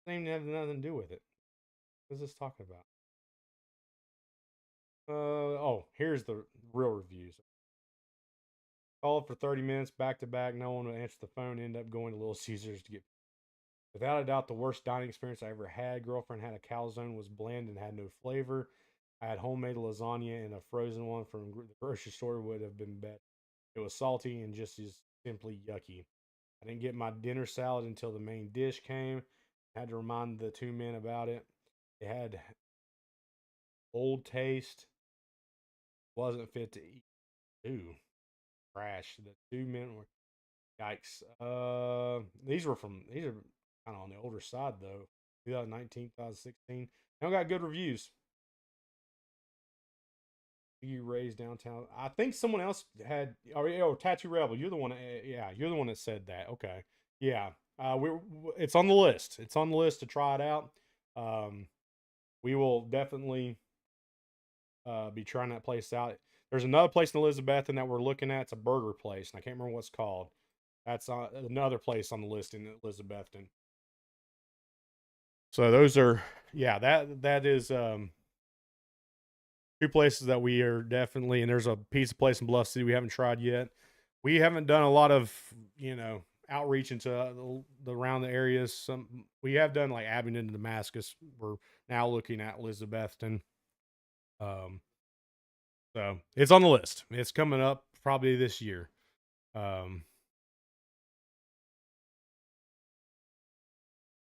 Doesn't even have nothing to do with it. What is this talking about? Here's the real reviews. Called for 30 minutes back to back. No one would answer the phone. End up going to Little Caesars to get. Without a doubt, the worst dining experience I ever had. Girlfriend had a calzone, was bland and had no flavor. I had homemade lasagna and a frozen one from the grocery store would have been better. It was salty and just as simply yucky. I didn't get my dinner salad until the main dish came. I had to remind the two men about it. It had old taste. Wasn't fit to eat. Ooh, trash. The 2 men were yikes. These are kind of on the older side though. 2019, 2016. They don't got good reviews. You raised downtown. I think someone else had. Oh, Tattoo Rebel. You're the one. Yeah, you're the one that said that. Okay. Yeah. It's on the list. It's on the list to try it out. We will definitely be trying that place out. There's another place in Elizabethton that we're looking at. It's a burger place, and I can't remember what it's called. That's another place on the list in Elizabethton. So those are, yeah, that is 2 places that we are definitely, and there's a pizza place in Bluff City we haven't tried yet. we haven't done a lot of, outreach into the around the areas. We have done like Abingdon and Damascus. We're now looking at Elizabethton. Um, so it's on the list. It's coming up probably this year. Um,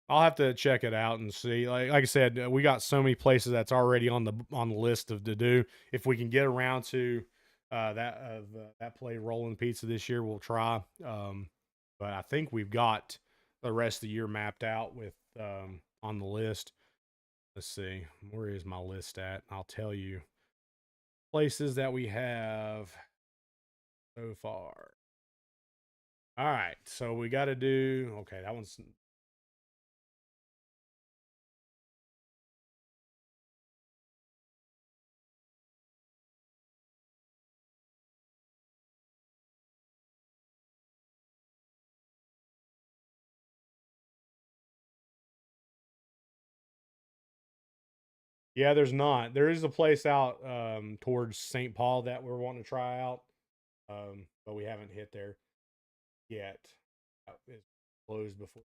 I'll have to check it out and see. Like I said, we got so many places that's already on the list of to do. If we can get around to that play rolling pizza this year, we'll try. But I think we've got the rest of the year mapped out with on the list. Let's see, where is my list at? I'll tell you places that we have so far. All right, so we got to do okay. That one's yeah. There's not. There is a place out towards St. Paul that we're wanting to try out, but we haven't hit there yet. It's closed before.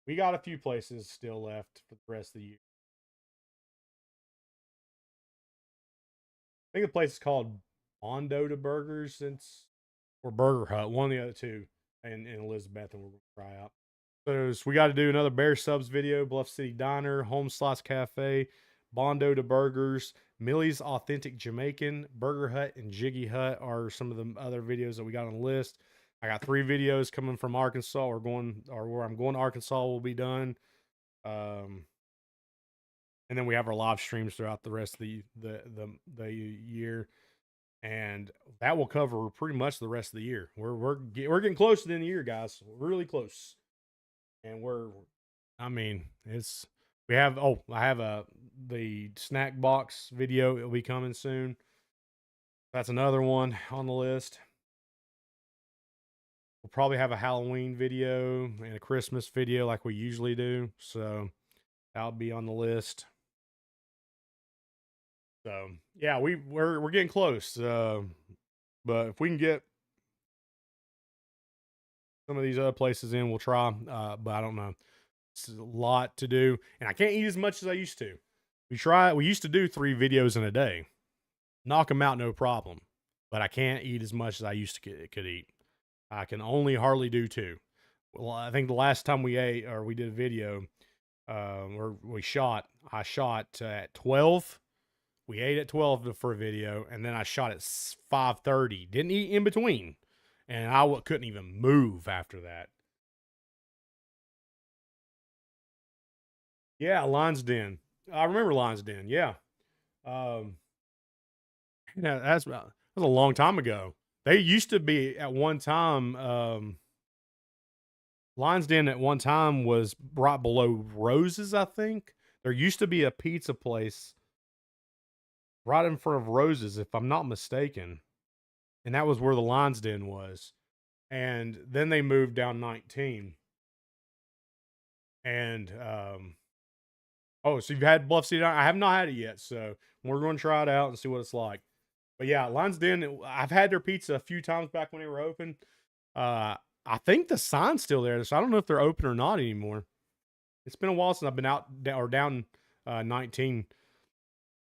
We got a few places still left for the rest of the year. I think the place is called Mondo to Burgers, since or Burger Hut, one of the other two, in Elizabeth, and we're gonna try out. So we got to do another Bear Subs video, Bluff City Diner, Home Slice Cafe, Bondo to Burgers, Millie's Authentic Jamaican, Burger Hut, and Jiggy Hut are some of the other videos that we got on the list. I got 3 videos coming from Arkansas, or where I'm going to Arkansas will be done. And then we have our live streams throughout the rest of the year, and that will cover pretty much the rest of the year. We're getting close to the end of the year, guys. We're really close, and I mean, it's we have. Oh, I have the snack box video. It'll be coming soon. That's another one on the list. We'll probably have a Halloween video and a Christmas video like we usually do. So that'll be on the list. So yeah, we're getting close. But if we can get some of these other places in, we'll try. But I don't know. It's a lot to do, and I can't eat as much as I used to. We used to do 3 videos in a day, knock them out no problem. But I can't eat as much as I used to could eat. I can only hardly do 2. Well, I think the last time we ate or we did a video, or I shot at 12. We ate at 12 for a video, and then I shot at 5:30. Didn't eat in between, and I couldn't even move after that. Yeah, Lion's Den. I remember Lion's Den. Yeah, um, yeah, that was a long time ago. They used to be at one time. Lion's Den at one time was right below Rose's. I think there used to be a pizza place right in front of Rose's, if I'm not mistaken, and that was where the Lion's Den was. And then they moved down 19. And oh, so you've had Bluff City? I have not had it yet, so we're going to try it out and see what it's like. But yeah, Lion's Den. I've had their pizza a few times back when they were open. I think the sign's still there, so I don't know if they're open or not anymore. It's been a while since I've been out or down 19.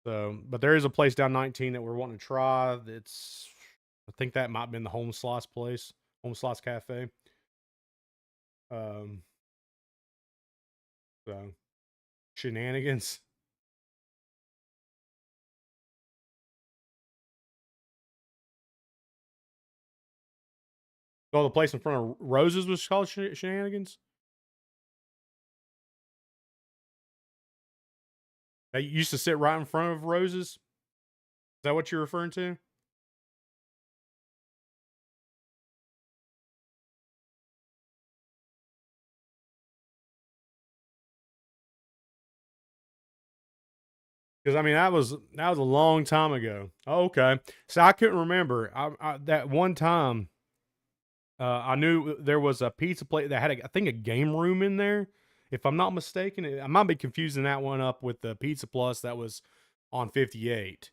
So, but there is a place down 19 that we're wanting to try. I think that might have been the Home Slice place, Home Slice Cafe. Um, so shenanigans. Oh, the place in front of Roses was called Shenanigans. They used to sit right in front of Roses. Is that what you're referring to? Because I mean that was a long time ago. Oh, okay, so I couldn't remember. That one time, I knew there was a pizza place that had I think a game room in there. If I'm not mistaken, I might be confusing that one up with the Pizza Plus that was on 58.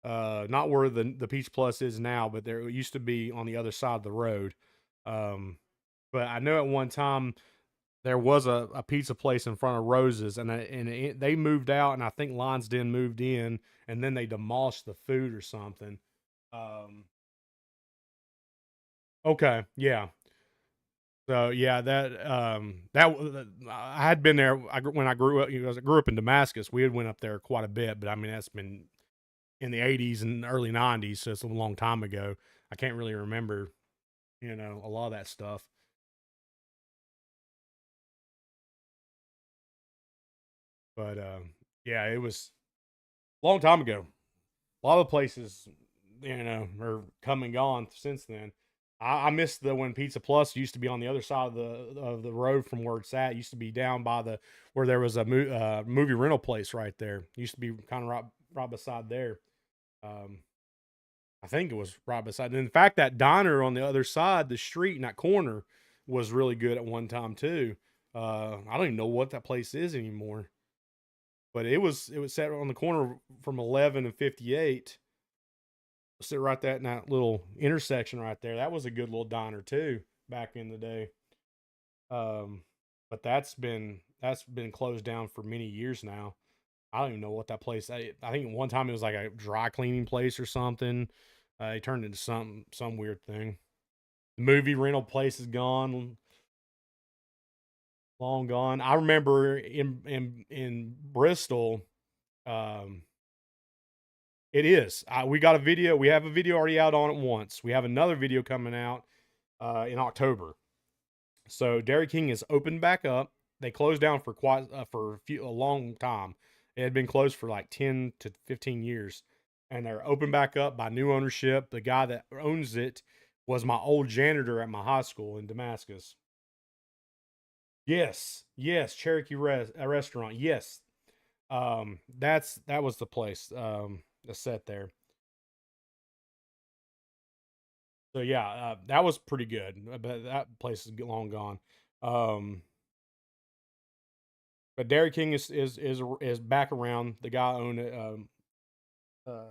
Not where the Peach Plus is now, but there it used to be on the other side of the road. Um, but I know at one time there was a pizza place in front of Rose's, and they moved out, and I think Lions Den moved in, and then they demolished the food or something. Um, okay, yeah. So yeah, I had been there. When I grew up, I grew up in Damascus. We had went up there quite a bit, but I mean that's been in the '80s and early '90s, so it's a long time ago. I can't really remember, a lot of that stuff. But yeah, it was a long time ago. A lot of places, are come and gone since then. I miss the when Pizza Plus used to be on the other side of the road from where it's at. It used to be down by the where there was a movie rental place right there. It used to be kind of right beside there. Um, I think it was right beside. And in fact, that diner on the other side, the street in that corner, was really good at one time too. I don't even know what that place is anymore, but it was set on the corner from 11 and 58. Sit right that in that little intersection right there. That was a good little diner too back in the day. Um, but that's been closed down for many years now. I don't even know what that place. I think one time it was like a dry cleaning place or something. It turned into some weird thing. The movie rental place is gone, long gone. I remember in Bristol. Um, it is. We got a video. We have a video already out on it once. We have another video coming out in October. So Dairy King is opened back up. They closed down for a long time. It had been closed for like 10 to 15 years, and they're opened back up by new ownership. The guy that owns it was my old janitor at my high school in Damascus. Yes, yes, Cherokee restaurant. Yes, that was the place. The set there. So yeah, that was pretty good. But that place is long gone. Um, but Dairy King is back around. The guy owned it. Uh,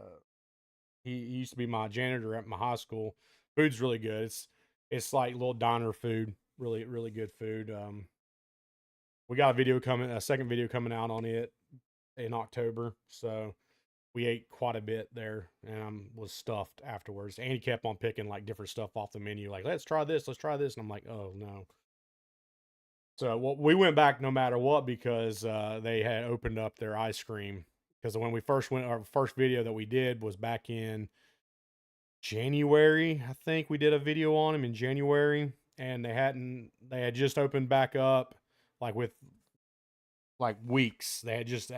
he used to be my janitor at my high school. Food's really good. It's like little diner food. Really really good food. We got a second video coming out on it in October. So we ate quite a bit there, and I was stuffed afterwards. And he kept on picking like different stuff off the menu, like let's try this, and I'm like, oh no. So well, we went back no matter what because they had opened up their ice cream. Because when we first went, our first video that we did was back in January. I think we did a video on them in January, and they had just opened back up, like with like weeks. They had just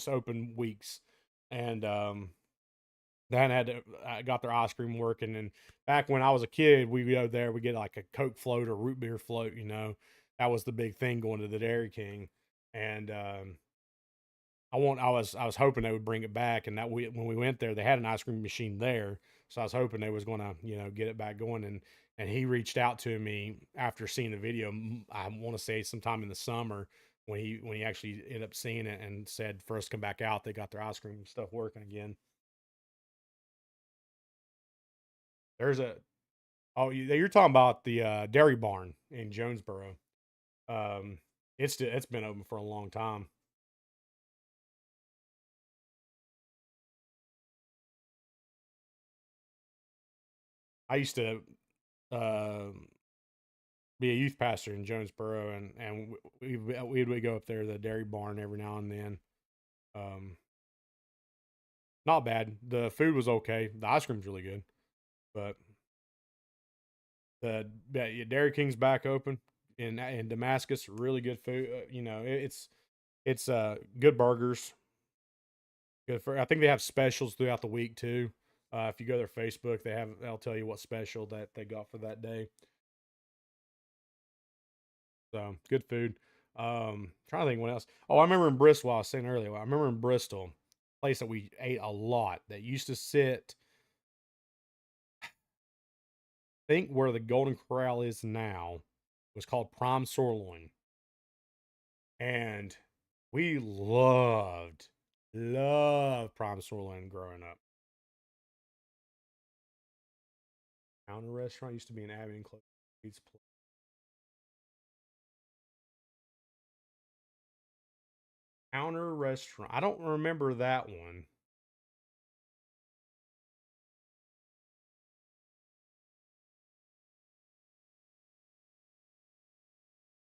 open weeks, and they hadn't had to, got their ice cream working. And back when I was a kid, we go there, we get like a Coke float or root beer float. That was the big thing going to the Dairy King. And I was hoping they would bring it back. And when we went there, they had an ice cream machine there, so I was hoping they was going to get it back going. And he reached out to me after seeing the video. I want to say sometime in the summer when he actually ended up seeing it and said for us to come back out. They got their ice cream stuff working again. There's a Oh, you're talking about the Dairy Barn in Jonesboro. Um, it's been open for a long time. I used to uh, be a youth pastor in Jonesboro, and we would go up there to the Dairy Barn every now and then. Um, Not bad. The food was okay. The ice cream's really good, but yeah, Dairy King's back open in Damascus. Really good food. It's good burgers. Good for. I think they have specials throughout the week too. If you go to their Facebook, they'll tell you what special that they got for that day. So good food. Trying to think what else. Oh, I remember in Bristol. I was saying earlier. I remember in Bristol, place that we ate a lot that used to sit. I think where the Golden Corral is now was called Prime Sirloin, and we loved Prime Sirloin growing up. Counter restaurant used to be an Abington close pizza place. Counter restaurant. I don't remember that one.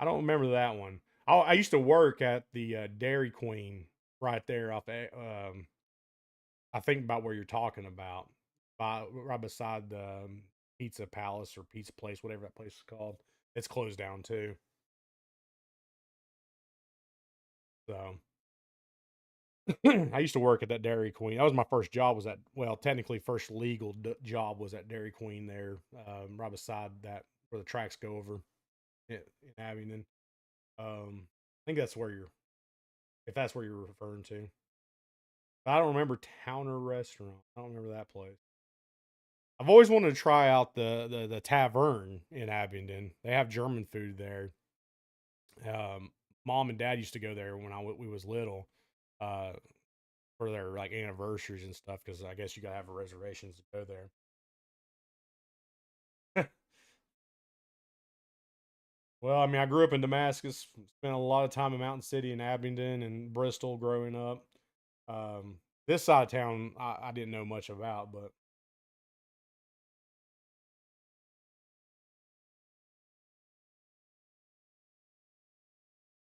I don't remember that one. I used to work at the Dairy Queen right there off. I think about where you're talking about, right beside the Pizza Palace or Pizza Place, whatever that place is called. It's closed down too. So I used to work at that Dairy Queen. That was my first job. Was at well, technically, first legal job was at Dairy Queen there, right beside that where the tracks go over in Abingdon. I think that's where you're, if that's where you're referring to. But I don't remember Towner Restaurant. I don't remember that place. I've always wanted to try out the tavern in Abingdon. They have German food there. Um, Mom and Dad used to go there when we was little, uh, for their like anniversaries and stuff. Because I guess you gotta have reservations to go there. Well, I mean, I grew up in Damascus. Spent a lot of time in Mountain City and Abingdon and Bristol growing up. This side of town, I didn't know much about, but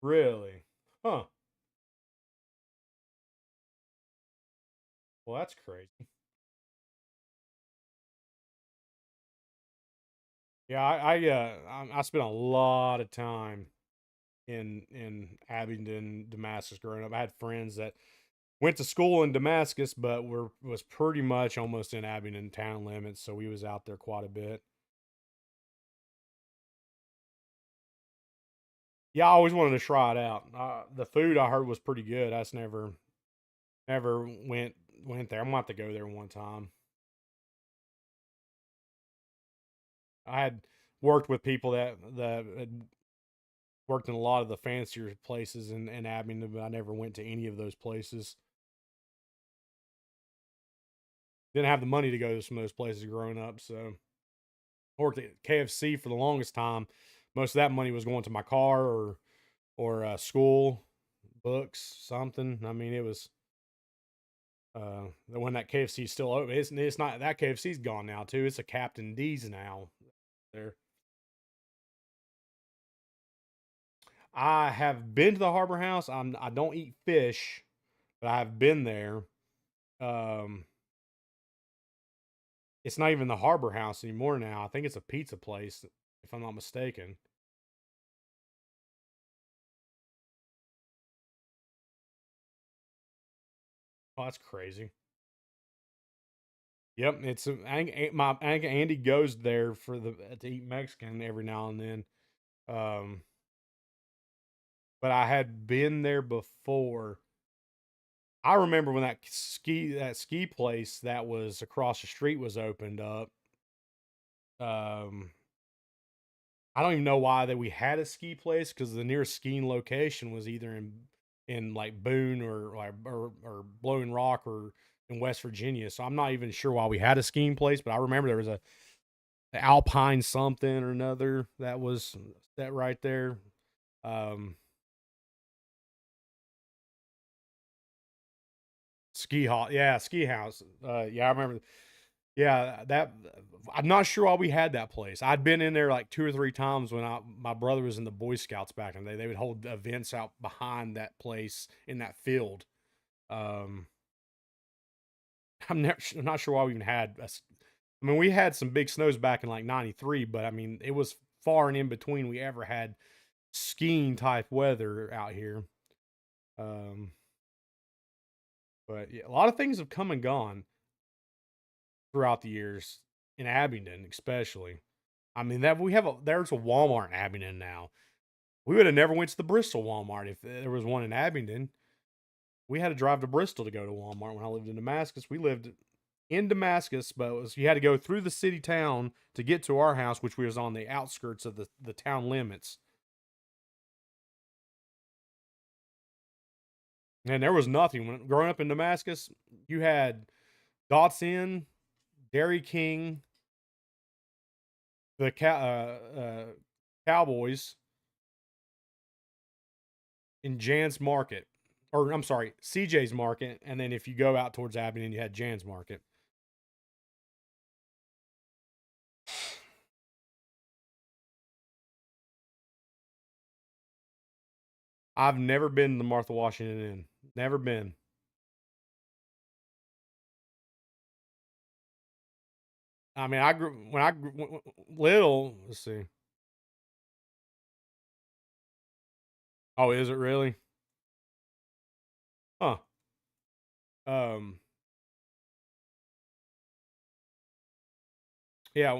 really, huh? Well, that's crazy. Yeah, I spent a lot of time in Abingdon, Damascus growing up. I had friends that went to school in Damascus, but was pretty much almost in Abingdon town limits, so we was out there quite a bit. Yeah, I always wanted to try it out. The food I heard was pretty good. I just never went there. I'm gonna have to go there one time. I had worked with people that had worked in a lot of the fancier places in Abingdon, but I never went to any of those places. Didn't have the money to go to some of those places growing up, so I worked at KFC for the longest time. Most of that money was going to my car or school, books, something. I mean, it was the one that KFC is still open. It's not that KFC's gone now too. It's a Captain D's now. There, I have been to the Harbor House. I don't eat fish, but I've been there. Um, it's not even the Harbor House anymore now. I think it's a pizza place, if I'm not mistaken. Oh, that's crazy. Yep, it's I think Andy goes there for the to eat Mexican every now and then. Um, but I had been there before. I remember when that ski place that was across the street was opened up. Um, I don't even know why that we had a ski place because the nearest skiing location was either in like Boone or Blowing Rock or in West Virginia. So I'm not even sure why we had a skiing place, but I remember there was a Alpine something or another that was that right there. Um, ski hall, yeah, ski house. Yeah, I remember. Yeah, that I'm not sure why we had that place. I'd been in there like two or three times when my brother was in the Boy Scouts back in the day. They would hold events out behind that place in that field. Um, I'm not sure why we even had. I mean, we had some big snows back in like '93, but I mean, it was far and in between we ever had skiing type weather out here. Um, but yeah, a lot of things have come and gone throughout the years in Abingdon, especially. I mean that there's a Walmart in Abingdon now. We would have never went to the Bristol Walmart if there was one in Abingdon. We had to drive to Bristol to go to Walmart when I lived in Damascus. We lived in Damascus, but you had to go through the city town to get to our house, which was on the outskirts of the town limits. And there was nothing. When growing up in Damascus, you had Dot's Inn, Dairy King, the Cowboys in Jan's Market, or I'm sorry, CJ's Market, and then if you go out towards Abingdon, you had Jan's Market. I've never been to the Martha Washington Inn. Never been. I mean, I grew when I grew little. Let's see. Oh, is it really? Huh. Um. Yeah.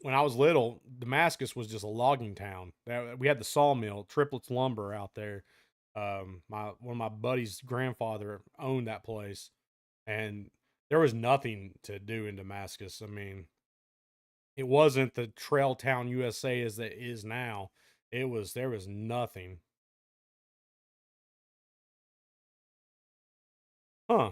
When I was little, Damascus was just a logging town. We had the sawmill, Triplets Lumber, out there. My one of my buddy's grandfather owned that place, and there was nothing to do in Damascus. I mean, it wasn't the trail town USA as it is now. There was nothing. Huh.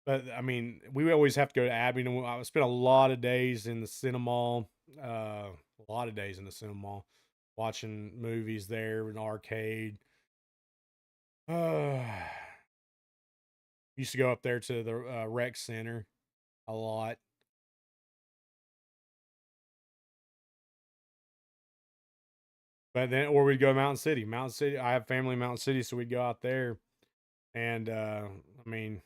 But I mean, we always have to go to Abington. I spent a lot of days in the cinema, a lot of days in the cinema, watching movies there in the arcade. Uh, used to go up there to the rec center a lot. But then, or we'd go to Mountain City. Mountain City. I have family in Mountain City, so we'd go out there. And I mean,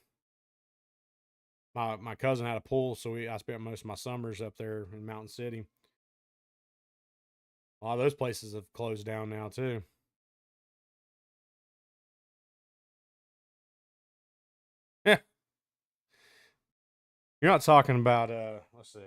my cousin had a pool, so I spent most of my summers up there in Mountain City. A lot of those places have closed down now too. You're not talking about let's see.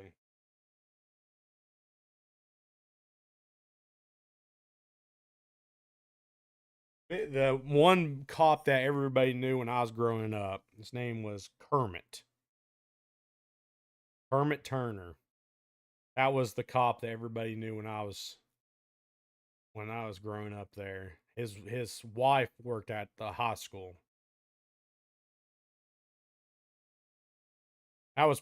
The one cop that everybody knew when I was growing up, his name was Kermit. Kermit Turner. That was the cop that everybody knew when I was growing up there. His wife worked at the high school. That was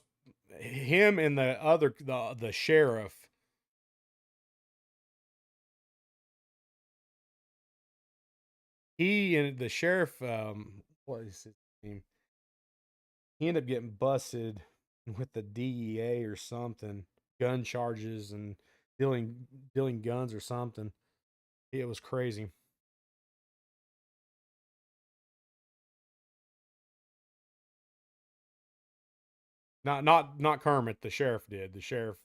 him and the sheriff. He and the sheriff, what is his name? He ended up getting busted with the DEA or something, gun charges and dealing guns or something. It was crazy. Not Kermit. The sheriff did. The sheriff,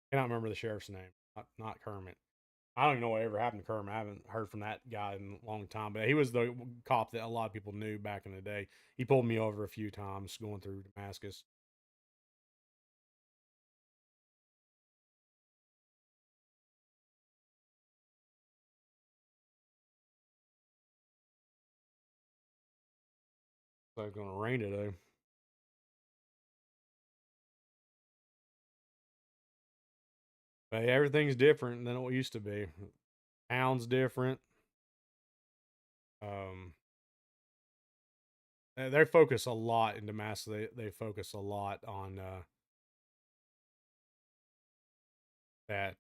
I cannot remember the sheriff's name. Not Kermit. I don't even know what ever happened to Kermit. I haven't heard from that guy in a long time. But he was the cop that a lot of people knew back in the day. He pulled me over a few times going through Damascus. So it's gonna rain today. But yeah, everything's different than it used to be. Town's different. Um, they focus a lot in Damascus. They focus a lot on that.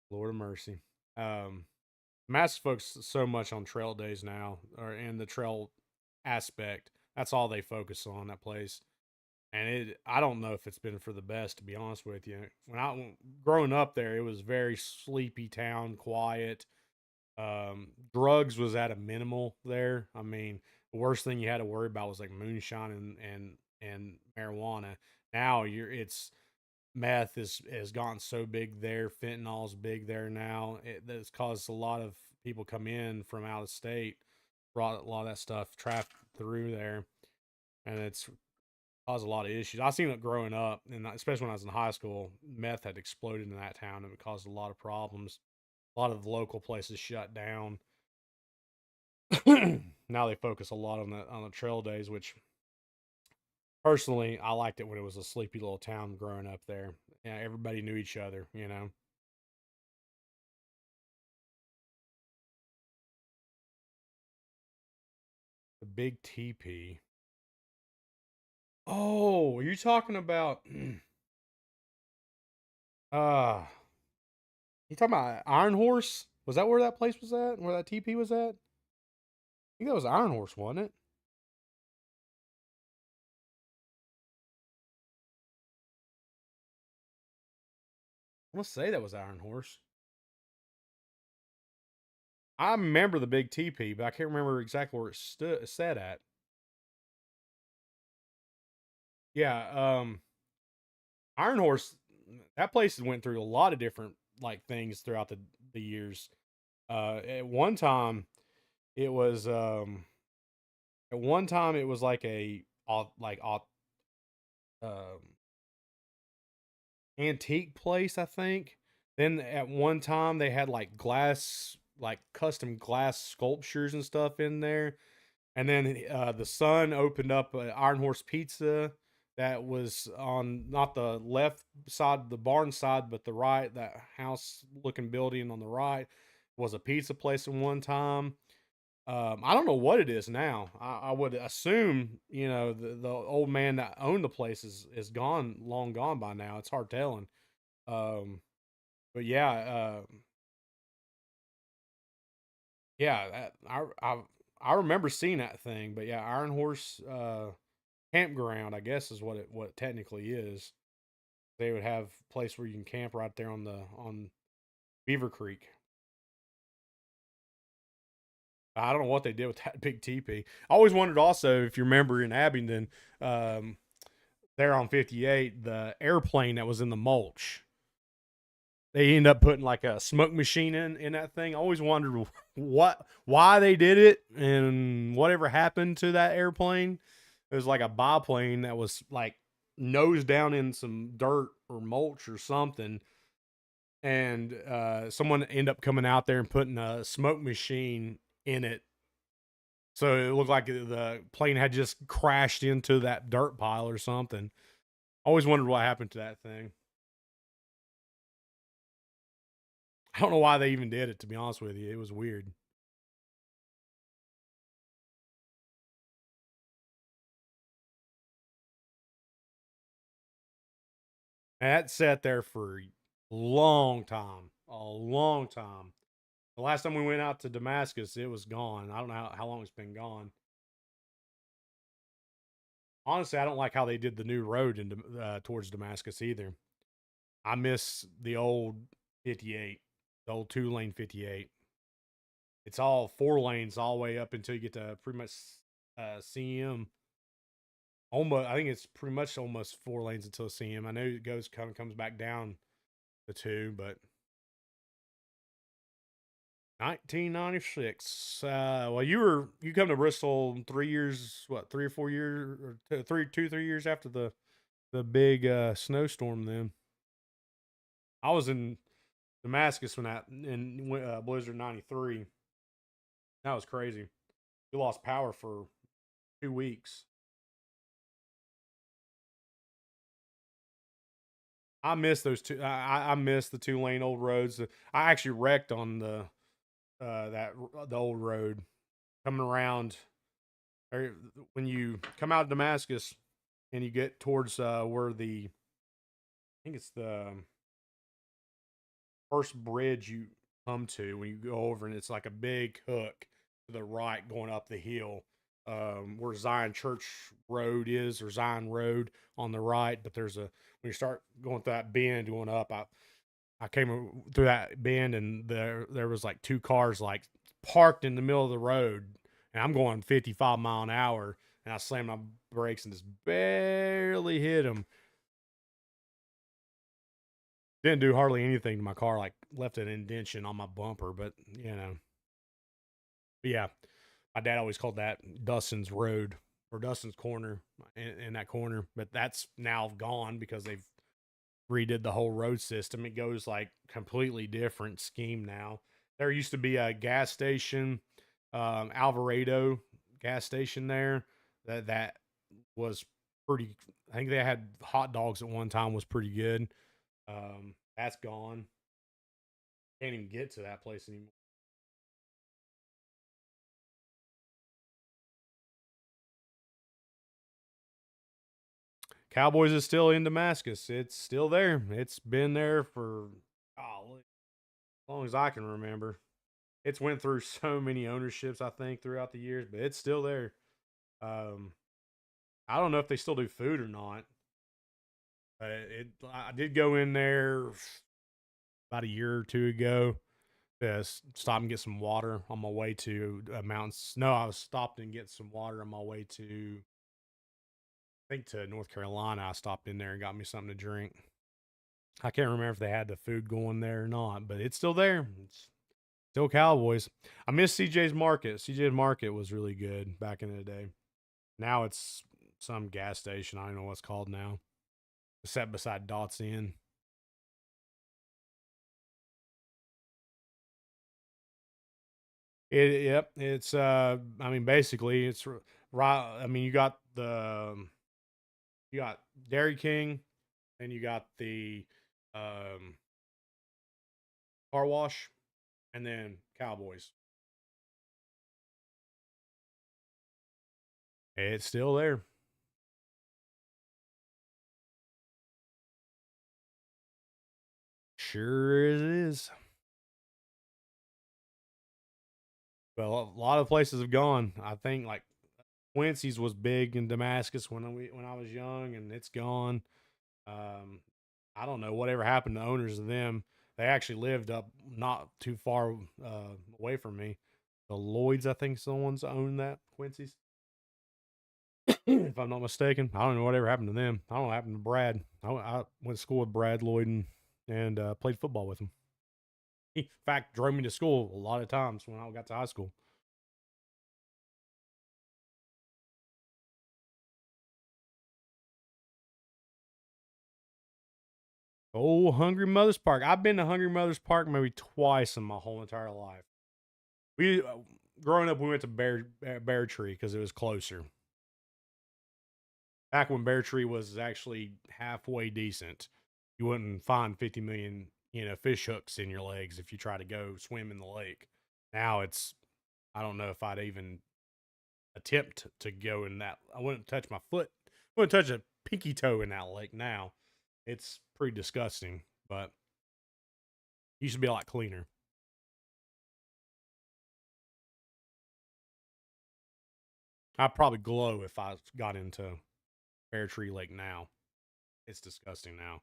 Lord of mercy. Um, Damascus focuses so much on trail days now, or in the trail aspect. That's all they focus on that place. And I don't know if it's been for the best, to be honest with you. Growing up there, it was very sleepy town, quiet. Drugs was at a minimal there. I mean, the worst thing you had to worry about was like moonshine and marijuana. Now it's meth is has gotten so big there. Fentanyl's big there now. That's caused a lot of people come in from out of state, brought a lot of that stuff trafficked through there, and it's caused a lot of issues. I seen it growing up, and especially when I was in high school, meth had exploded in that town, and it caused a lot of problems. A lot of the local places shut down. Now they focus a lot on the trail days, which personally I liked it when it was a sleepy little town growing up there. Yeah, everybody knew each other. The big teepee. Oh, are you talking about uh you talking about Iron Horse? Was that where that place was at? Where that teepee was at? I think that was Iron Horse, wasn't it? I want to say that was Iron Horse. I remember the big teepee, but I can't remember exactly where it stood set at. Yeah, Iron Horse, that place went through a lot of different like things throughout the years. At one time, it was like a um antique place, I think. Then at one time they had like glass, like custom glass sculptures and stuff in there. And then the Sun opened up Iron Horse Pizza that was on not the left side, the barn side, but the right. That house looking building on the right was a pizza place at one time. I don't know what it is now. I would assume, the old man that owned the place is gone, long gone by now. It's hard telling. Um, but yeah, I remember seeing that thing. But yeah, Iron Horse campground, I guess, is what it technically is. They would have a place where you can camp right there on Beaver Creek. I don't know what they did with that big teepee. I always wondered also if you remember in Abingdon, um, there on 58, the airplane that was in the mulch. They end up putting like a smoke machine in that thing. I always wondered why they did it and whatever happened to that airplane. It was like a biplane that was like nose down in some dirt or mulch or something, and someone ended up coming out there and putting a smoke machine in it, so it looked like the plane had just crashed into that dirt pile or something. I always wondered what happened to that thing. I don't know why they even did it, to be honest with you. It was weird. And that sat there for a long time, a long time. The last time we went out to Damascus, it was gone. I don't know how long it's been gone. Honestly, I don't like how they did the new road into towards Damascus either. I miss the old 58, the old 2-lane 58. It's all 4 lanes all the way up until you get to pretty much CM. Almost, I think it's pretty much almost 4 lanes until CM. I know it goes kind of comes back down the two, but 1996. Well, you come to Bristol 3 years, what, 3 or 4 years, or 3 years after the big snowstorm. Then I was in Damascus when that in Blizzard '93. That was crazy. We lost power for 2 weeks. I miss those two. I miss the 2 lane old roads. I actually wrecked on the old road coming around. When you come out of Damascus and you get towards where I think it's the first bridge you come to when you go over, and it's like a big hook to the right going up the hill, where Zion Church Road is, or Zion Road on the right. But there's a when you start going through that bend going up, I came through that bend, and there was like two cars like parked in the middle of the road, and I'm going 55 mile an hour, and I slammed my brakes and just barely hit them. Didn't do hardly anything to my car, like left an indentation on my bumper, but But yeah, my dad always called that Dustin's Road or Dustin's Corner in that corner, but that's now gone because they've redid the whole road system. It goes like completely different scheme now. There used to be a gas station, Alvarado gas station there that was pretty. I think they had hot dogs at one time, was pretty good. That's gone. Can't even get to that place anymore. Cowboys is still in Damascus. It's still there. It's been there for as long as I can remember. It's went through so many ownerships, I think, throughout the years, but it's still there. Um, I don't know if they still do food or not, but I did go in there about a year or two ago to stop and get some water on my way to mountains. No, I was stopped and get some water on my way to, I think, to North Carolina. I stopped in there and got me something to drink. I can't remember if they had the food going there or not, but it's still there. It's still Cowboys. I miss CJ's Market. CJ's Market was really good back in the day. Now it's some gas station. I don't know what's called now. Set beside Dots Inn. Yep. It's I mean, basically, it's right. I mean, you got Dairy King, and you got the um, car wash, and then Cowboys. It's still there. Sure as it is. Well, a lot of places have gone. I think like Quincy's was big in Damascus when I was young, and it's gone. Um, I don't know whatever happened to owners of them. They actually lived up not too far away from me. The Lloyds, I think, is the ones that own that Quincy's. If I'm not mistaken, I don't know whatever happened to them. I don't know what happened to Brad. I went to school with Brad Lloyd and played football with him. He, in fact, drove me to school a lot of times when I got to high school. Oh, Hungry Mother's Park. I've been to Hungry Mother's Park maybe twice in my whole entire life. We growing up, we went to Bear Tree because it was closer. Back when Bear Tree was actually halfway decent, you wouldn't find 50 million fish hooks in your legs if you try to go swim in the lake. Now it's I don't know if I'd even attempt to go in that. I wouldn't touch my foot. I wouldn't touch a pinky toe in that lake now. It's pretty disgusting, but it used to be a lot cleaner. I'd probably glow if I got into Bear Tree Lake now. It's disgusting now.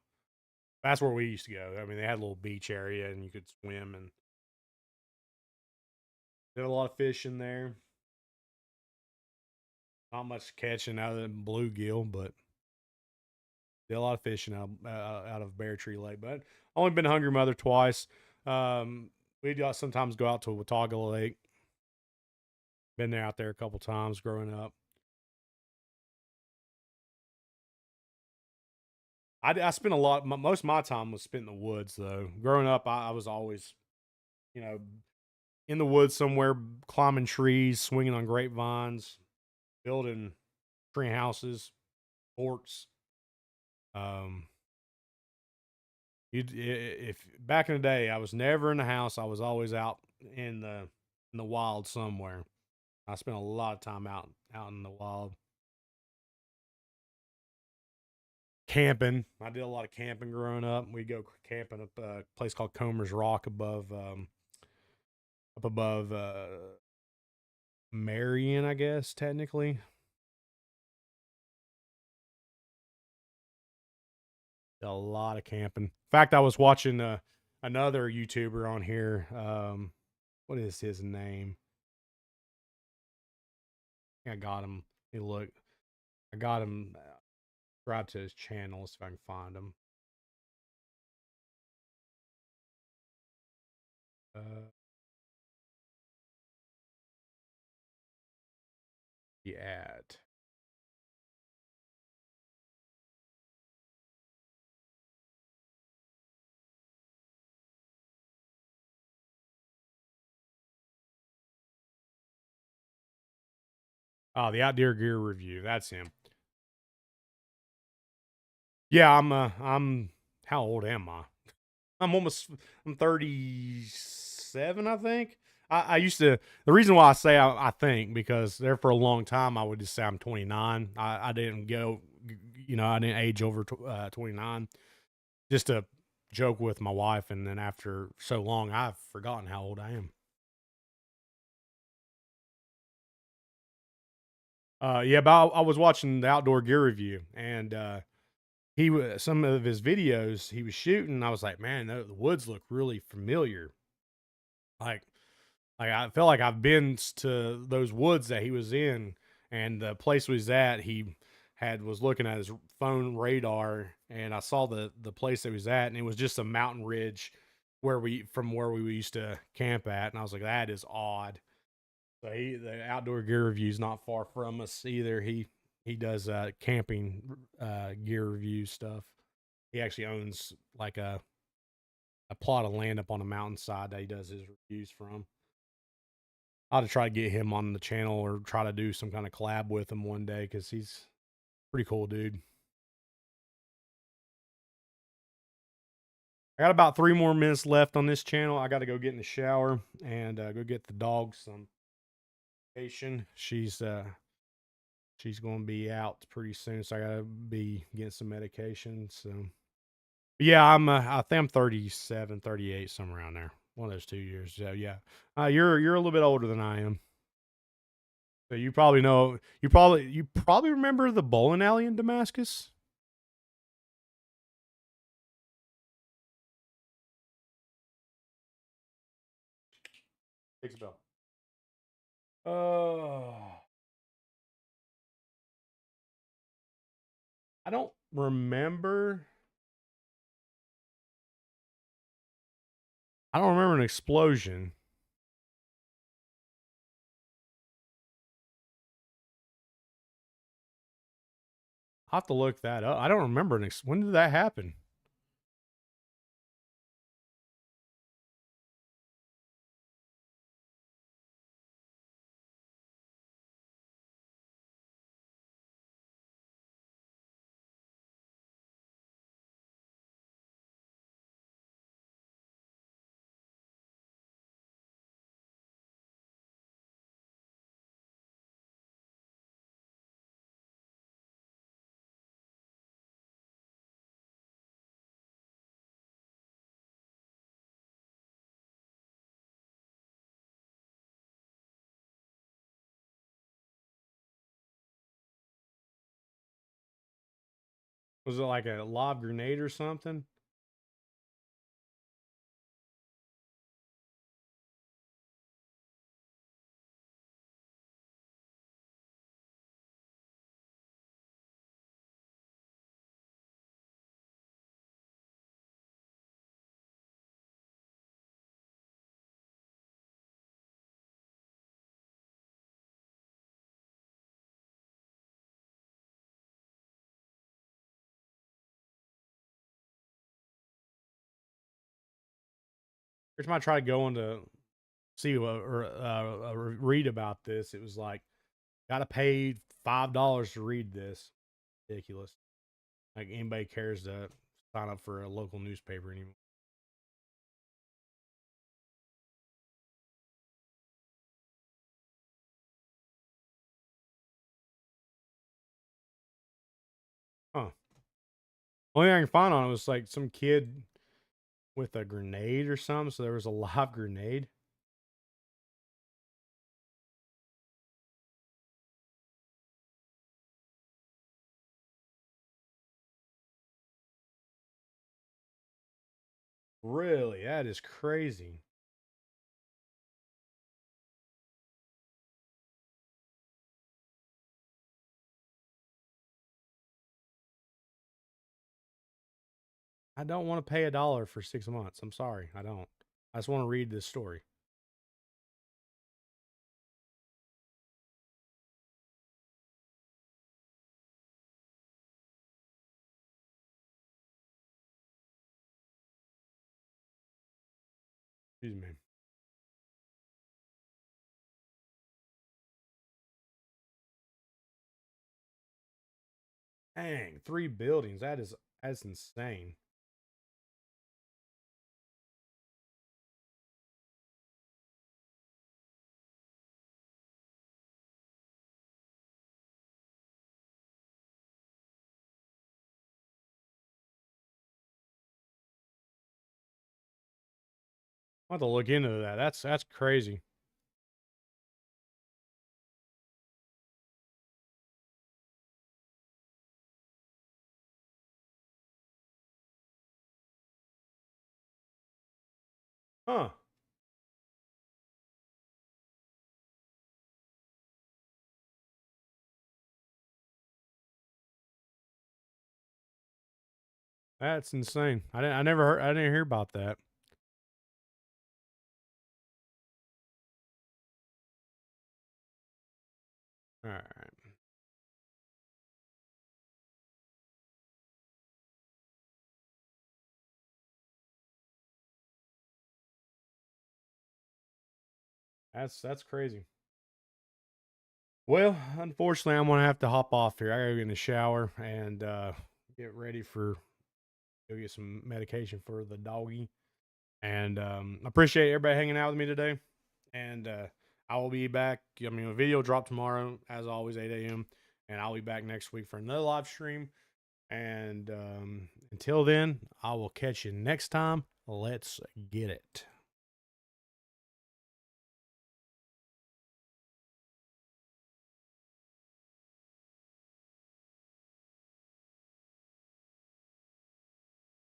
That's where we used to go. I mean, they had a little beach area and you could swim and did a lot of fishing there. Not much catching out of the bluegill, but did a lot of fishing out of Bear Tree Lake. But only been to Hungry Mother twice. We sometimes go out to Watauga Lake. Been there out there a couple times growing up. I spent a lot. Most of my time was spent in the woods, though. Growing up, I was always, you know, in the woods somewhere, climbing trees, swinging on grapevines, building tree houses, forts. Um, if back in the day, I was never in the house. I was always out in the wild somewhere. I spent a lot of time out in the wild, camping. I did a lot of camping growing up. We'd go camping at a place called Comer's Rock up above Marion, I guess technically. A lot of camping. In fact, I was watching another YouTuber on here. What is his name? I got him. Hey, look, I got him. Subscribe to his channel. See if I can find him. Uh, the ad. Oh, the Outdoor Gear Review. That's him. Yeah, I'm. How old am I? I'm 37, I think. I used to. The reason why I say I think because there for a long time I would just say I'm 29. I didn't go, I didn't age over 29 just to joke with my wife, and then after so long, I've forgotten how old I am. Yeah, but I was watching the outdoor gear review, and some of his videos he was shooting. I was like, man, the woods look really familiar. Like I felt like I've been to those woods that he was in, and the place was at. He was looking at his phone radar, and I saw the place that he was at, and it was just a mountain ridge where we used to camp at, and I was like, that is odd. So the outdoor gear review is not far from us either. He does camping gear review stuff. He actually owns like a plot of land up on a mountainside that he does his reviews from. I ought to try to get him on the channel or try to do some kind of collab with him one day because he's pretty cool dude. I got about 3 more minutes left on this channel. I got to go get in the shower and go get the dog some medication. She's going to be out pretty soon, so I got to be getting some medication. So, but yeah, I think I'm 37, 38, somewhere around there. One of those 2 years. So yeah, you're a little bit older than I am. So you probably know you probably remember the bowling alley in Damascus. Takes a bell. Oh, I don't remember. I don't remember an explosion. I'll have to look that up. I don't remember when did that happen? Was it like a lob grenade or something? Every time I try going to see or read about this, it was like gotta pay $5 to read this. Ridiculous. Like anybody cares to sign up for a local newspaper anymore. Huh. Only thing I can find on it was like some kid with a grenade or something. So there was a live grenade. Really? That is crazy. I don't want to pay $1 for 6 months. I'm sorry. I don't. I just want to read this story. Excuse me. Dang, 3 buildings. That's insane. I'll have to look into that. That's crazy. Huh. That's insane. I didn't hear about that. All right. That's crazy. Well, unfortunately, I'm gonna have to hop off here. I gotta get in the shower and get ready for go get some medication for the doggy. And I appreciate everybody hanging out with me today. And I will be back. I mean, a video drop tomorrow, as always, 8 a.m. And I'll be back next week for another live stream. And until then, I will catch you next time. Let's get it.